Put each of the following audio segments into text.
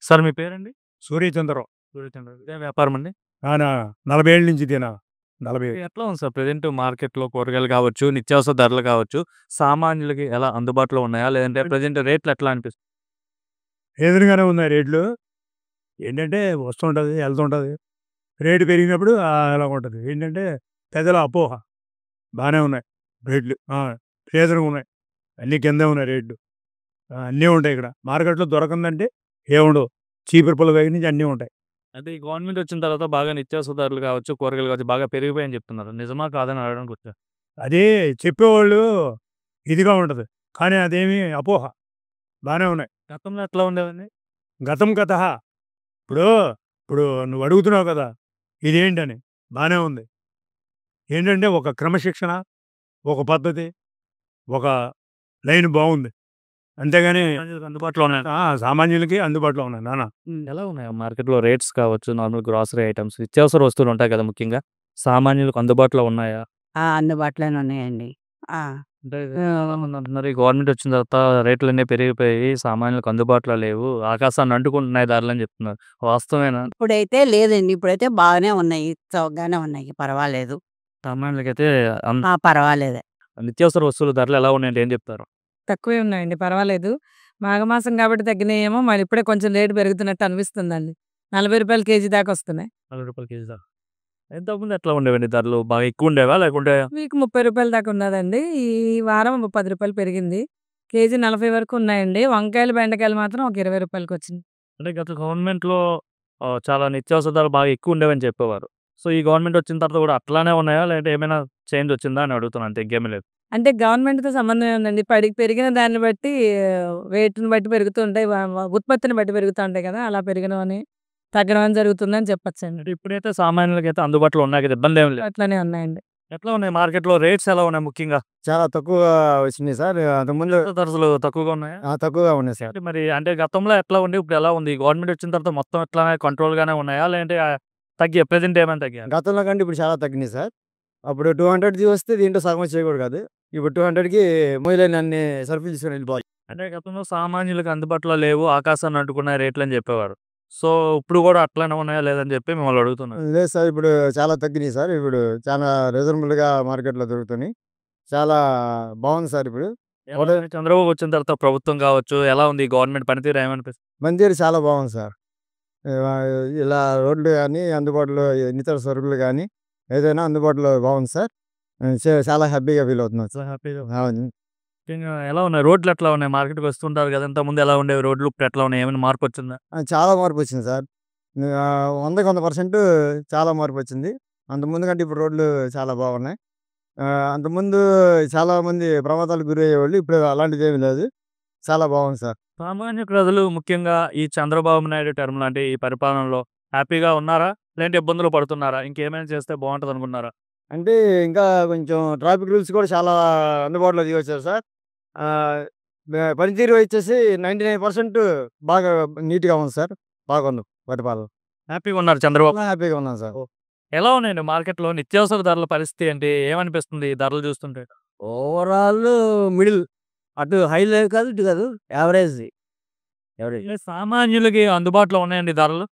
Sir మీ పేరండి? సూర్యచంద్రం. సూర్యచంద్ర. ఇదే వ్యాపారం అండి? ఆయన 40 ఏళ్ల నుంచి ఇదేనా? 40 ఎట్లా ఉంది సార్ ప్రెజెంట్ మార్కెట్‌లో కూరగాయలు కావచ్చు, నిత్యావసర ధరలు కావచ్చు, సామాన్యులకి ఎలా అందుబాటులో ఉన్నాయా? లేదంటే ప్రెజెంట్ రేట్లు ఎట్లా అనిపిస్తుంది? ఎదురుగానే ఉన్నాయి రేట్లు. ఏంటంటే వస్తుంటది, ఎళ్తుంటది. రేటు పెరిగినప్పుడు అలాగుంటది. ఏంటంటే పెద్దల అపోహ. బానే ఉన్నాయి రేట్లు. రీజనబుల్‌గా ఉన్నాయి. అన్నీ కిందే ఉన్నాయి రేట్లు. అన్నీ ఉంటాయి ఇక్కడ. మార్కెట్‌లో దొరకందంటే ఏముండవు. చీపురు పుల్ల దగ్గర నుంచి అన్నీ ఉంటాయి. అంటే ఈ గవర్నమెంట్ వచ్చిన తర్వాత బాగా నిత్యావసర ధరలు కావచ్చు, కూరగాయలు కావచ్చు బాగా పెరిగిపోయాయని చెప్తున్నారు. నిజమా కాదని అడగడానికి వచ్చా. అదే చెప్పేవాళ్ళు ఇదిగా ఉంటది. కానీ అదేమి అపోహ. బానే ఉన్నాయి. గతంలో ఎట్లా ఉండేవండి? గతం గతః. ఇప్పుడు, ఇప్పుడు నువ్వు అడుగుతున్నావు కదా! ఇదేంటని. బానే ఉంది. ఏంటంటే ఒక క్రమశిక్షణ, ఒక పద్ధతి, ఒక లైన్ బావుంది. అంతేగాని సామాన్యులకు అందుబాటులో ఉన్నాయా? సామాన్యులకి అందుబాటులో ఉన్నాయి నాన్న. ఎలా ఉన్నాయి మార్కెట్‌లో రేట్స్ కావచ్చు, నార్మల్ గ్రోసరీ ఐటెమ్స్, నిత్యావసర వస్తువులు ఉంటాయి కదా ముఖ్యంగా. సామాన్యులకు అందుబాటులో ఉన్నాయా? అందుబాటులోనే ఉన్నాయండి. ఆ! అంటే ఆహ్, చాలామందంటున్నారు ఈ గవర్నమెంట్ వచ్చిన తర్వాత రేట్లన్నీ పెరిగిపోయి సామాన్యులకు అందుబాటులో లేవు. ఆకాశాన్ని అంటుకుంటున్నాయి ధరలని చెప్తున్నారు. వాస్తవేనా? ఇప్పుడైతే లేదండి. ఇప్పుడైతే బాగానే ఉన్నాయి. చౌకగానే ఉన్నాయి. పర్వాలేదు. సామాన్యులకైతే పర్వాలేదు. నిత్యావసర వస్తువుల ధరలు ఎలా ఉన్నాయంటే ఏం చెప్తారు? తక్కువే ఉన్నాయండి. పర్వాలేదు. మాఘమాసం కాబట్టి తగ్గినాయేమో మరి ఇప్పుడే కొంచెం రేటు పెరుగుతున్నట్టు అనిపిస్తుందండి. రూ. 40 కేజీ దాకా వస్తున్నాయి. రూ. 40 కేజీ దాకా. ఇంతకుముందు ఎట్లా ఉండేవండి ధరలు? బాగా ఎక్కువ ఉండేవా? లేకుంటే వీక్ రూ. 30 దాకా ఉన్నదండి. ఈ వారం రూ. 10 పెరిగింది. కేజీ 40 వరకు ఉన్నాయండి. వంకాయలు, బెండకాయలు మాత్రం ఒక రూ. 20 అంటే గత గవర్నమెంట్‌లో చాలా నిత్యావసర ధరలు బాగా ఎక్కువ ఉండేవని చెప్పేవారు. సో, ఈ గవర్నమెంట్ వచ్చిన తర్వాత కూడా అట్లానే ఉన్నాయా? లేదంటే ఏమైనా చేంజ్ వచ్చిందా అని అడుగుతున్నాను అంతే ఇంకేమీ లేదు. అంటే గవర్నమెంట్‌తో సంబంధం ఏముందండి. పెరిగిన దాన్ని బట్టి రేట్‌ని బట్టి పెరుగుతూ ఉంటాయి. ఉత్పత్తిని బట్టి పెరుగుతా ఉంటాయి కదా! అలా పెరగడం అని, తగ్గడం అని జరుగుతుందని చెప్పొచ్చండి. అంటే ఇప్పుడైతే సామాన్యులకైతే అందుబాటులో ఉన్నాయి కదా! ఇబ్బందేం లేదు. అట్లనే ఉన్నాయండి. ఎట్లా ఉన్నాయి మార్కెట్‌లో రేట్స్ ఎలా ఉన్నాయి ముఖ్యంగా? చాలా తక్కువగా వచ్చినాయి సార్. అంతకుముందు ధరలు తక్కువగా ఉన్నాయా? తక్కువగా ఉన్నాయి సార్. అంటే మరి అంటే గతంలో ఎట్లా ఉండి ఇప్పుడు ఎలా ఉంది? గవర్నమెంట్ వచ్చిన తర్వాత మొత్తం ఎట్లానే కంట్రోల్‌గానే ఉన్నాయా? లేదంటే తగ్గాయా? ప్రెజెంట్ ఏమైనా తగ్గాయా? గతంలో కంటే ఇప్పుడు చాలా తగ్గినాయి సార్. అప్పుడు 200ది వస్తే దీంట్లో సగం వచ్చేవి కూడా కాదు. ఇప్పుడు 200కి మొయిలైన అన్ని సరుకులు తీసుకొని వెళ్ళిపోవాలి. అంటే గతంలో సామాన్యులకు అందుబాటులో లేవు, ఆకాశాన్ని అంటుకున్న రేట్లని చెప్పేవారు. సో, ఇప్పుడు కూడా అట్లనే ఉన్నాయా లేదని చెప్పి మిమ్మల్ని అడుగుతున్నాను. లేదు సార్, ఇప్పుడు చాలా తగ్గినాయి సార్. ఇప్పుడు చాలా రీజనబుల్‌గా మార్కెట్‌లో దొరుకుతున్నాయి. చాలా బాగుంది సార్ ఇప్పుడు. ఎలా ఉంది చంద్రబాబు వచ్చిన తర్వాత ప్రభుత్వం కావచ్చు, ఎలా ఉంది ఈ గవర్నమెంట్ పనితీరు ఏమనిపిస్తుంది? మందిర్ చాలా బాగుంది సార్. ఇలా రోడ్లు గానీ, అందుబాటులో ఇతర సరుకులు గానీ, ఏదైనా అందుబాటులో బాగుంది సార్. చాలా హ్యాపీగా ఫీల్ అవుతున్నాను సార్. హ్యాపీగా అవును. ముఖ్యంగా ఎలా ఉన్నాయి? రోడ్లు ఎట్లా ఉన్నాయి? మార్కెట్‌కి వస్తుంటారు కదా! ఇంతకుముందు ఎలా ఉండేవి రోడ్లు? ఇప్పుడు ఎట్లా ఉన్నాయి? ఏమైనా మార్పు వచ్చిందా? చాలా మార్పొచ్చింది సార్. 100కి 100% చాలా మార్పొచ్చింది. అంతకుముందు కంటే ఇప్పుడు రోడ్లు చాలా బాగున్నాయి. అంతకుముందు చాలామంది ప్రమాదాలకు గురయ్యేవాళ్ళు. ఇప్పుడు అలాంటిదేమీ లేదు. చాలా బాగుంది సార్. సామాన్య ప్రజలు ముఖ్యంగా ఈ చంద్రబాబు నాయుడు టర్మ్ లాంటి ఈ పరిపాలనలో హ్యాపీగా ఉన్నారా? లేదంటే ఇబ్బందులు పడుతున్నారా? ఇంకేమైనా చేస్తే బావుంటదనుకున్నారా? అంటే ఇంకా కొంచెం ట్రాఫిక్ రూల్స్ కూడా చాలా అందుబాటులో తీసుకొచ్చారు సార్. ఆహ్, పనితీరు వచ్చేసి 99% బాగా నీట్‌గా ఉంది సార్. బాగుంది పరిపాలన. హ్యాపీగా ఉన్నారు చంద్రబాబు. హ్యాపీగా ఉన్నాను సార్. ఎలా ఉన్నాయండి మార్కెట్‌లో నిత్యావసర ధరల పరిస్థితి ఏంటి? ఏమనిపిస్తుంది ఈ ధరలు చూస్తుంటే? Overall middle. అటు హై లేదు కాదు, ఇటు కాదు. యావరేజ్. యావరేజ్. అంటే సామాన్యులకి అందుబాటులో ఉన్నాయండి ధరలు?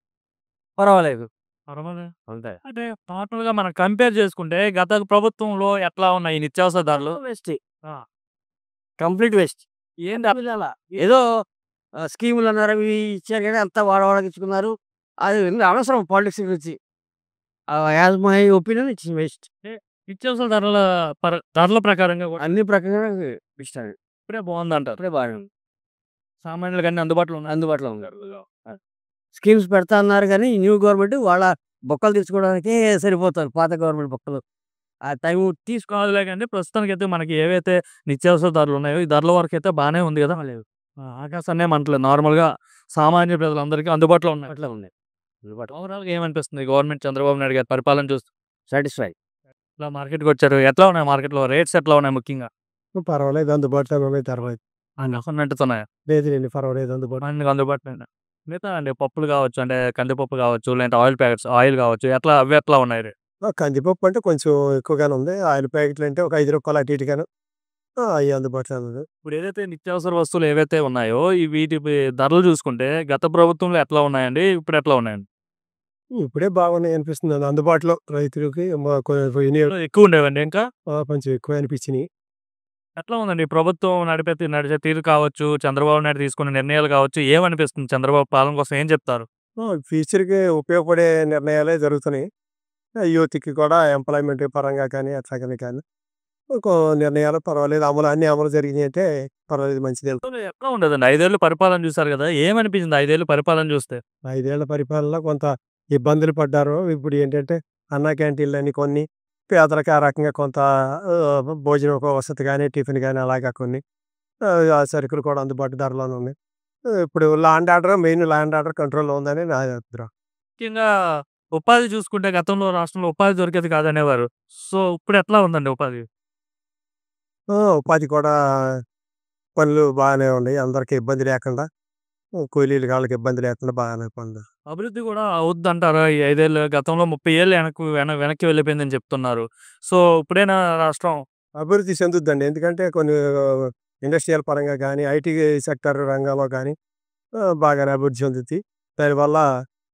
పర్వాలేదు. పర్వాలేదు. అంతే. అంటే టోటల్‌గా మనం కంపేర్ చేసుకుంటే గత ప్రభుత్వంలో ఎట్లా ఉన్నాయి ఈ నిత్యావసర ధరలు? వేస్ట్. ఆ! Complete waste. ఏంది ఏదో స్కీములు అన్నారు, అవి ఇచ్చారు కానీ అంతా వాడవాడకి ఇచ్చుకున్నారు. అది అనవసరం పాలిటిక్స్ గురించి. As my opinion it's waste. నిత్యావసర ధరల ప్రకారంగా కూడా అన్ని ప్రకారంగా వేస్ట్ అండి. ఇప్పుడే బావుందంటారు. ఇప్పుడే బాగానే ఉంది. సామాన్యులకి అన్ని అందుబాటులో ఉన్నాయి. అందుబాటులో ఉంది. స్కీమ్స్ పెడతా అన్నారు కానీ ఈ న్యూ గవర్నమెంట్ వాళ్ళ బొక్కలు తీర్చుకోవడానికే సరిపోతారు. పాత గవర్నమెంట్ బొక్కలు. ఆ టైం కాదులే కానీ ప్రస్తుతానికైతే మనకి ఏవైతే నిత్యావసర ధరలు ఉన్నాయో ఈ ధరల వరకైతే బానే ఉంది కదా! లేదు. ఆకాశాన్నే మంటలేదు. నార్మల్‌గా సామాన్య ప్రజలందరికీ అందుబాటులో ఉన్నాయి. అట్లా ఉన్నాయి. అందుబాటులో. ఓవరాల్‌గా ఏమనిపిస్తుంది గవర్నమెంట్ చంద్రబాబు నాయుడు గారి పరిపాలన చూస్తూ? సాటిస్ఫై. ఇలా మార్కెట్‌కొచ్చారు. ఎట్లా ఉన్నాయి మార్కెట్‌లో రేట్స్ ఎట్లా ఉన్నాయి ముఖ్యంగా? పర్వాలేదు అందుబాటులో ఉన్నాయి. పర్వాలేదు. అంటున్నాయా? లేదులెండి పర్వాలేదు అందుబాటులో. మనకి అందుబాటులోనే. మిగతా అండి పప్పులు కావచ్చు, అంటే కందిపప్పు కావచ్చు, లేదంటే ఆయిల్ ప్యాకెట్స్ ఆయిల్ కావచ్చు, అవి ఎట్లా ఉన్నాయి రేట్? కందిపప్పు అంటే కొంచెం ఎక్కువగానే ఉంది. ఆయిల్ ప్యాకెట్లు అంటే ఒక రూ. 5 అటు ఇటుగాను. అవి అందుబాటులో ఉంది. ఇప్పుడు ఏదైతే నిత్యావసర వస్తువులు ఏవైతే ఉన్నాయో వీటి ధరలు చూసుకుంటే గత ప్రభుత్వంలో ఎట్లా ఉన్నాయండి? ఇప్పుడు ఎట్లా ఉన్నాయండి? ఇప్పుడే బాగున్నాయి అనిపిస్తుంది. అందుబాటులో రైతులకి ఎక్కువ ఉండేవండి ఇంకా? కొంచెం ఎక్కువ అనిపించినాయి. ఎట్లా ఉందండి ఈ ప్రభుత్వం నడిచే తీరు కావచ్చు, చంద్రబాబు నాయుడు తీసుకున్న నిర్ణయాలు కావచ్చు, ఏమనిపిస్తుంది? చంద్రబాబు పాలన కోసం ఏం చెప్తారు? ఫ్యూచర్కి ఉపయోగపడే నిర్ణయాలే జరుగుతున్నాయి. యూత్కి కూడా ఎంప్లాయ్మెంట్ పరంగా కానీ అట్లాగని కానీ నిర్ణయాలు పర్వాలేదు, అన్ని అమలు జరిగినాయి అంటే పర్వాలేదు, మంచిది. ఎట్లా ఉండదండి 5 ఏళ్ళు పరిపాలన చూసారు కదా, ఏమనిపించింది 5 ఏళ్ళు పరిపాలన చూస్తే? 5 ఏళ్ల పరిపాలనలో కొంత ఇబ్బందులు పడ్డారు. ఇప్పుడు ఏంటంటే అన్న క్యాంటీన్లు అని కొన్ని పేదలకు ఆ రకంగా కొంత భోజనం వసతి కానీ టిఫిన్ కానీ అలాగా కొన్ని ఆ సరుకులు కూడా అందుబాటు ధరలోనే ఉన్నాయి. ఇప్పుడు మెయిన్ ల్యాండ్ ఆర్డర్ కంట్రోల్లో ఉందని నా అభిప్రాయం. ముఖ్యంగా ఉపాధి చూసుకుంటే గతంలో రాష్ట్రంలో ఉపాధి దొరికేది కాదనేవారు. సో ఇప్పుడు ఎట్లా ఉందండి ఉపాధి? ఉపాధి కూడా పనులు బాగానే ఉన్నాయి, అందరికీ ఇబ్బంది లేకుండా, కూలీలు వాళ్ళకి ఇబ్బంది లేకుండా బాగానే పనులు. అభివృద్ధి కూడా అవుద్దంటారా? ఈ 5 ఏళ్ళు గతంలో 30 ఏళ్ళు వెనక్కి వెళ్ళిపోయిందని చెప్తున్నారు. సో ఇప్పుడైనా రాష్ట్రం అభివృద్ధి చెందుద్దండి. ఎందుకంటే కొన్ని ఇండస్ట్రియల్ పరంగా కానీ ఐటీ సెక్టర్ రంగంలో కానీ బాగానే అభివృద్ధి చెందుద్ది. దానివల్ల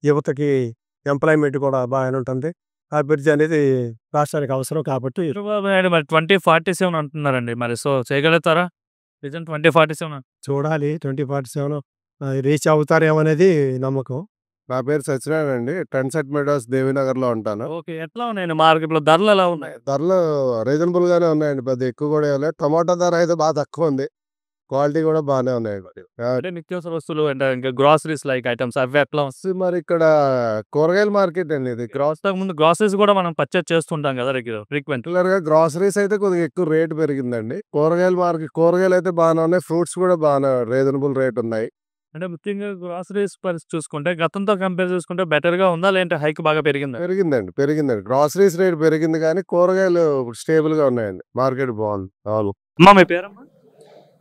యువతకి ఎంప్లాయ్మెంట్ కూడా బాగానే ఉంటుంది. అభివృద్ధి అనేది రాష్ట్రానికి అవసరం కాబట్టి. చంద్రబాబు నాయుడు మరి 2047 అంటున్నారండి. మరి సో చేయగలుగుతారా? విజన్ 2047 చూడాలి 2047 రీచ్ అవుతారేమనేది నమ్మకం. నా పేరు సత్యనారాయణ అండి. ట్రెండ్సెట్ మెడోస్ దేవీనగర్లో ఉంటాను. ఓకే. ఎట్లా ఉన్నాయండి మార్కెట్లో ధరలు ఎలా ఉన్నాయి? ధరలు రీజనబుల్ గానే ఉన్నాయండి, పెద్ద ఎక్కువ కూడా ఏం లేదు. టమాటా ధర అయితే బాగా తక్కువ ఉంది, క్వాలిటీ కూడా బాగానే ఉన్నాయండి. అంటే నిత్యావసర వస్తువులు అంటే ఇంకా గ్రాసరీస్ లైక్ ఐటమ్స్ అవి ఎట్లా మరి ఇక్కడ కూరగాయల మార్కెట్ అండి ఇది. ముందు గ్రాసరీస్ కూడా మనం పర్చేస్ చేస్తుంటాం కదా ఫ్రీక్వెంట్. రెగ్యులర్ గా గ్రాసరీస్ అయితే కొద్దిగా ఎక్కువ రేట్ పెరిగిందండి. కూరగాయలు అయితే బాగానే ఉన్నాయి, ఫ్రూట్స్ కూడా బాగానే రేజనబుల్ రేట్ ఉన్నాయి. అంటే ముఖ్యంగా గ్రాసరీస్ పరిస్థితి చూసుకుంటే గతంతో కంపేర్ చేసుకుంటే బెటర్ గా ఉందా, లేదంటే హైక్ బాగా పెరిగిందా? పెరిగిందండి. గ్రాసరీస్ రేట్ పెరిగింది కానీ కూరగాయలు స్టేబుల్ గా ఉన్నాయండి, మార్కెట్ బాగుంది. అమ్మా మీ పేరమ్మా?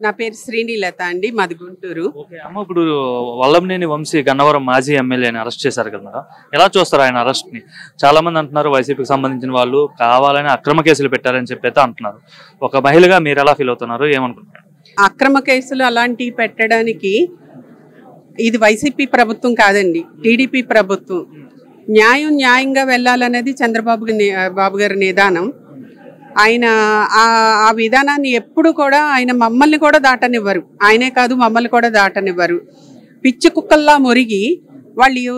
నా పేరు శ్రీనిలత అండి, మాది గుంటూరు. ఓకే అమ్మ, ఇప్పుడు వల్లంనేని వంశీ గన్నవరం మాజీ ఎమ్మెల్యేని అరెస్ట్ చేశారు కదా, ఎలా చూస్తారు ఆయన అరెస్ట్ ని? చాలా మంది అంటున్నారు వైసీపీకి సంబంధించిన వాళ్ళు కావాలని అక్రమ కేసులు పెట్టారని చెప్పి అయితే అంటున్నారు. ఒక మహిళగా మీరు ఎలా ఫీల్ అవుతున్నారు, ఏమనుకుంటున్నారు? అక్రమ కేసులు అలాంటివి పెట్టడానికి ఇది వైసీపీ ప్రభుత్వం కాదండి, టీడీపీ ప్రభుత్వం. న్యాయంగా వెళ్ళాలనేది బాబు గారి నిదానం. ఆయన ఆ విధానాన్ని ఎప్పుడు కూడా ఆయన మమ్మల్ని కూడా దాటనివ్వరు. ఆయనే కాదు మమ్మల్ని కూడా దాటనివ్వరు. పిచ్చి కుక్కల్లా మురిగి వాళ్ళు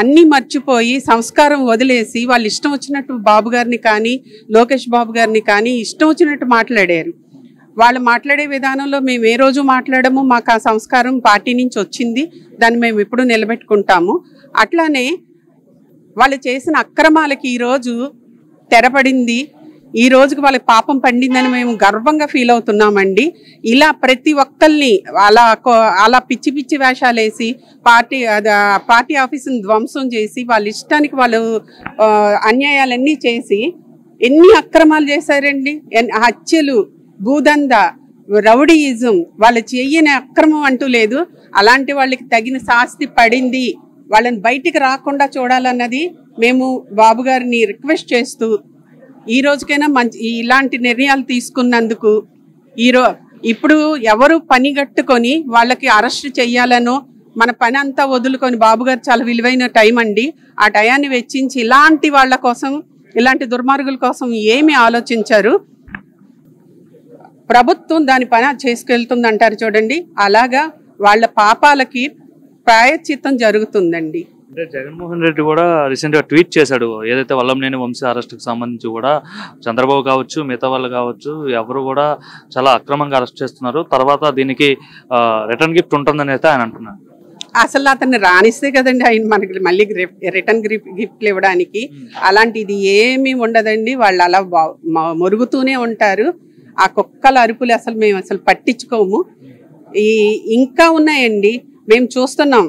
అన్నీ మర్చిపోయి సంస్కారం వదిలేసి వాళ్ళు ఇష్టం వచ్చినట్టు బాబు గారిని కానీ లోకేష్ బాబు గారిని కానీ ఇష్టం వచ్చినట్టు మాట్లాడారు. వాళ్ళు మాట్లాడే విధానంలో మేము ఏ రోజు మాట్లాడము, మాకు ఆ సంస్కారం పార్టీ నుంచి వచ్చింది, దాన్ని మేము ఎప్పుడు నిలబెట్టుకుంటాము. అట్లానే వాళ్ళు చేసిన అక్రమాలకి ఈరోజు తెరపడింది, ఈ రోజుకి వాళ్ళకి పాపం పండిందని మేము గర్వంగా ఫీల్ అవుతున్నామండి. ఇలా ప్రతి ఒక్కరిని అలా పిచ్చి పిచ్చి వేషాలు వేసి పార్టీ ఆఫీసుని ధ్వంసం చేసి వాళ్ళ ఇష్టానికి వాళ్ళు అన్యాయాలన్నీ చేసి ఎన్ని అక్రమాలు చేశారండి. హత్యలు, భూదంద, రౌడీయిజం, వాళ్ళు చెయ్యని అక్రమం అంటూ లేదు. అలాంటి వాళ్ళకి తగిన శాస్తి పడింది, వాళ్ళని బయటికి రాకుండా చూడాలన్నది మేము బాబు గారిని రిక్వెస్ట్ చేస్తూ ఈ రోజుకైనా ఇలాంటి నిర్ణయాలు తీసుకున్నందుకు ఇప్పుడు ఎవరు పని గట్టుకొని వాళ్ళకి అరెస్ట్ చెయ్యాలనో మన పని అంతా వదులుకొని, బాబు గారు చాలా విలువైన టైం అండి, ఆ టయాన్ని వెచ్చించి ఇలాంటి వాళ్ళ కోసం, ఇలాంటి దుర్మార్గుల కోసం ఏమి ఆలోచించారు. ప్రభుత్వం దాని పని చేసుకెళ్తుంది అంటారు చూడండి, అలాగా వాళ్ళ పాపాలకి ప్రాయశ్చిత్తం జరుగుతుందండి. అంటే జగన్మోహన్ రెడ్డి కూడా రీసెంట్ గా ట్వీట్ చేశాడు, ఏదైతే వల్లంనేని వంశీ అరెస్ట్ కి సంబంధించి కూడా చంద్రబాబు కావచ్చు మిగతా వాళ్ళు కావచ్చు ఎవరు కూడా చాలా అక్రమంగా అరెస్ట్ చేస్తున్నారు, తర్వాత దీనికి రిటర్న్ గిఫ్ట్ ఉంటుందని అయితే ఆయన అంటున్నారు. అసలు అతన్ని రానిస్తే కదండి ఆయన మనకి మళ్ళీ రిటర్న్ గిఫ్ట్లు ఇవ్వడానికి. అలాంటిది ఏమీ ఉండదండి, వాళ్ళు అలా మొరుగుతూనే ఉంటారు. ఆ కుక్కల అరుపులు మేము అసలు పట్టించుకోము. ఇంకా ఉన్నాయండి, మేము చూస్తున్నాం.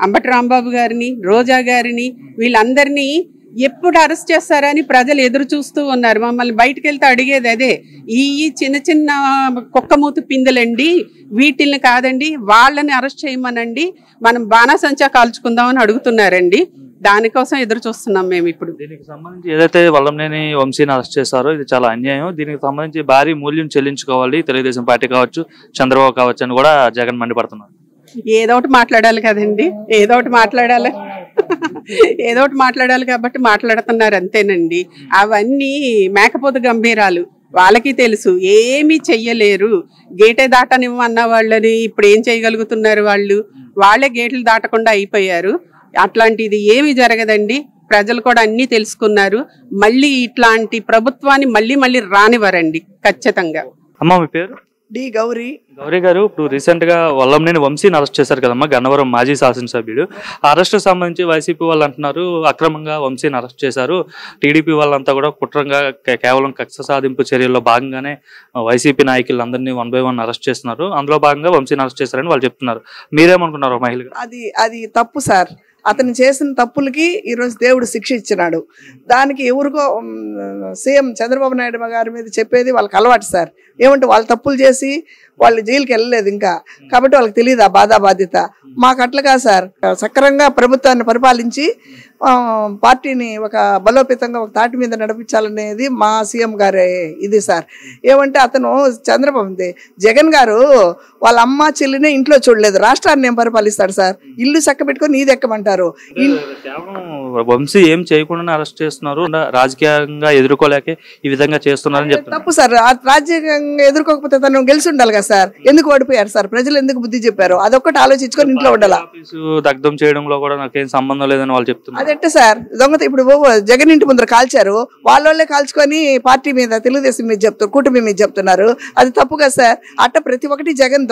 అంబటి రాంబాబు గారిని, రోజా గారిని, వీళ్ళందరినీ ఎప్పుడు అరెస్ట్ చేస్తారని ప్రజలు ఎదురు చూస్తూ ఉన్నారు. మమ్మల్ని బయటకు వెళ్తే అడిగేది అదే, ఈ చిన్న చిన్న కుక్కమూతి పిందెలండి, వీటిల్ని కాదండి వాళ్ళని అరెస్ట్ చేయమనండి, మనం బాణాసంచా కాల్చుకుందామని అడుగుతున్నారండి. దానికోసం ఎదురు చూస్తున్నాం మేము ఇప్పుడు. దీనికి సంబంధించి ఏదైతే వల్లంనేని వంశీని అరెస్ట్ చేశారో ఇది చాలా అన్యాయం, దీనికి సంబంధించి భారీ మూల్యం చెల్లించుకోవాలి తెలుగుదేశం పార్టీ కావచ్చు, చంద్రబాబు కావచ్చు అని కూడా జగన్ మండిపడుతున్నారు. ఏదో ఒకటి మాట్లాడాలి కదండి, ఏదో ఒకటి మాట్లాడాలి ఏదో ఒకటి మాట్లాడాలి కాబట్టి మాట్లాడుతున్నారు అంతేనండి. అవన్నీ మేకపోతు గంభీరాలు, వాళ్ళకి తెలుసు ఏమీ చెయ్యలేరు. గేటే దాటనివ్వన్న వాళ్ళని ఇప్పుడు ఏం చేయగలుగుతున్నారు వాళ్ళే గేట్లు దాటకుండా అయిపోయారు. అట్లాంటిది ఏమీ జరగదండి. ప్రజలు కూడా అన్నీ తెలుసుకున్నారు. మళ్ళీ ఇట్లాంటి ప్రభుత్వాన్ని మళ్ళీ రానివ్వరండి ఖచ్చితంగా. అమ్మ మీ పేరు? డి గౌరీ. గౌరీ గారు, ఇప్పుడు రీసెంట్ గా వల్లంనేని వంశీని అరెస్ట్ చేశారు కదమ్మా, గన్నవరం మాజీ శాసనసభ్యుడు. ఆ అరెస్ట్ సంబంధించి వైసీపీ వాళ్ళు అంటున్నారు అక్రమంగా వంశీని అరెస్ట్ చేశారు, టీడీపీ వాళ్ళంతా కూడా కుట్రంగా కేవలం కక్ష సాధింపు చర్యల్లో భాగంగానే వైసీపీ నాయకులందరినీ 1 by 1 అరెస్ట్ చేస్తున్నారు, అందులో భాగంగా వంశీని అరెస్ట్ చేశారని వాళ్ళు చెప్తున్నారు. మీరేమనుకున్నారు మహిళ? అది తప్పు సార్. అతను చేసిన తప్పులకి ఈరోజు దేవుడు శిక్ష ఇచ్చినాడు. దానికి ఎవరికో సీఎం చంద్రబాబు నాయుడు గారి మీద చెప్పేది వాళ్ళకి అలవాటు సార్. ఏమంటే వాళ్ళు తప్పులు చేసి వాళ్ళు జైలుకి వెళ్ళలేదు ఇంకా, కాబట్టి వాళ్ళకి తెలియదు ఆ బాధ్యత. మాకు అట్లా కాదు సార్. సక్రమంగా ప్రభుత్వాన్ని పరిపాలించి పార్టీని ఒక బలోపేతంగా ఒక తాటి మీద నడిపించాలనేది మా సీఎం గారే ఇది సార్. ఏమంటే అతను చంద్రబాబు జగన్ గారు వాళ్ళ అమ్మ చెల్లినే ఇంట్లో చూడలేదు, రాష్ట్రాన్ని ఏం పరిపాలిస్తాడు సార్? ఇల్లు చక్క పెట్టుకొని నీది ఎక్కమంటారు. వంశీ ఏం చేయకుండా అరెస్ట్ చేస్తున్నారు, రాజకీయంగా ఎదుర్కోలేక ఈ విధంగా చేస్తున్నారని చెప్తారు. తప్పు సార్. రాజకీయంగా ఎదుర్కోకపోతే తను గెలిచి ఉండాలి కదా సార్. ఎందుకు ఓడిపోయారు సార్? ప్రజలు ఎందుకు బుద్ధి చెప్పారు? అదొక్కటి ఆలోచించుకొని ఇంట్లో ఉండాలి. దగ్ధం చేయడంలో కూడా నాకేం సంబంధం లేదని వాళ్ళు చెప్తున్నారు. అదంటే సార్ దొంగత ఇప్పుడు జగన్ ఇంటి ముందర కాల్చారు, వాళ్ళే కాల్చుకొని పార్టీ మీద తెలుగుదేశం మీద చెప్తారు, కూటమి మీద చెప్తున్నారు. అది తప్పు కదా సార్. అట్ట ప్రతి ఒక్కటి జగన్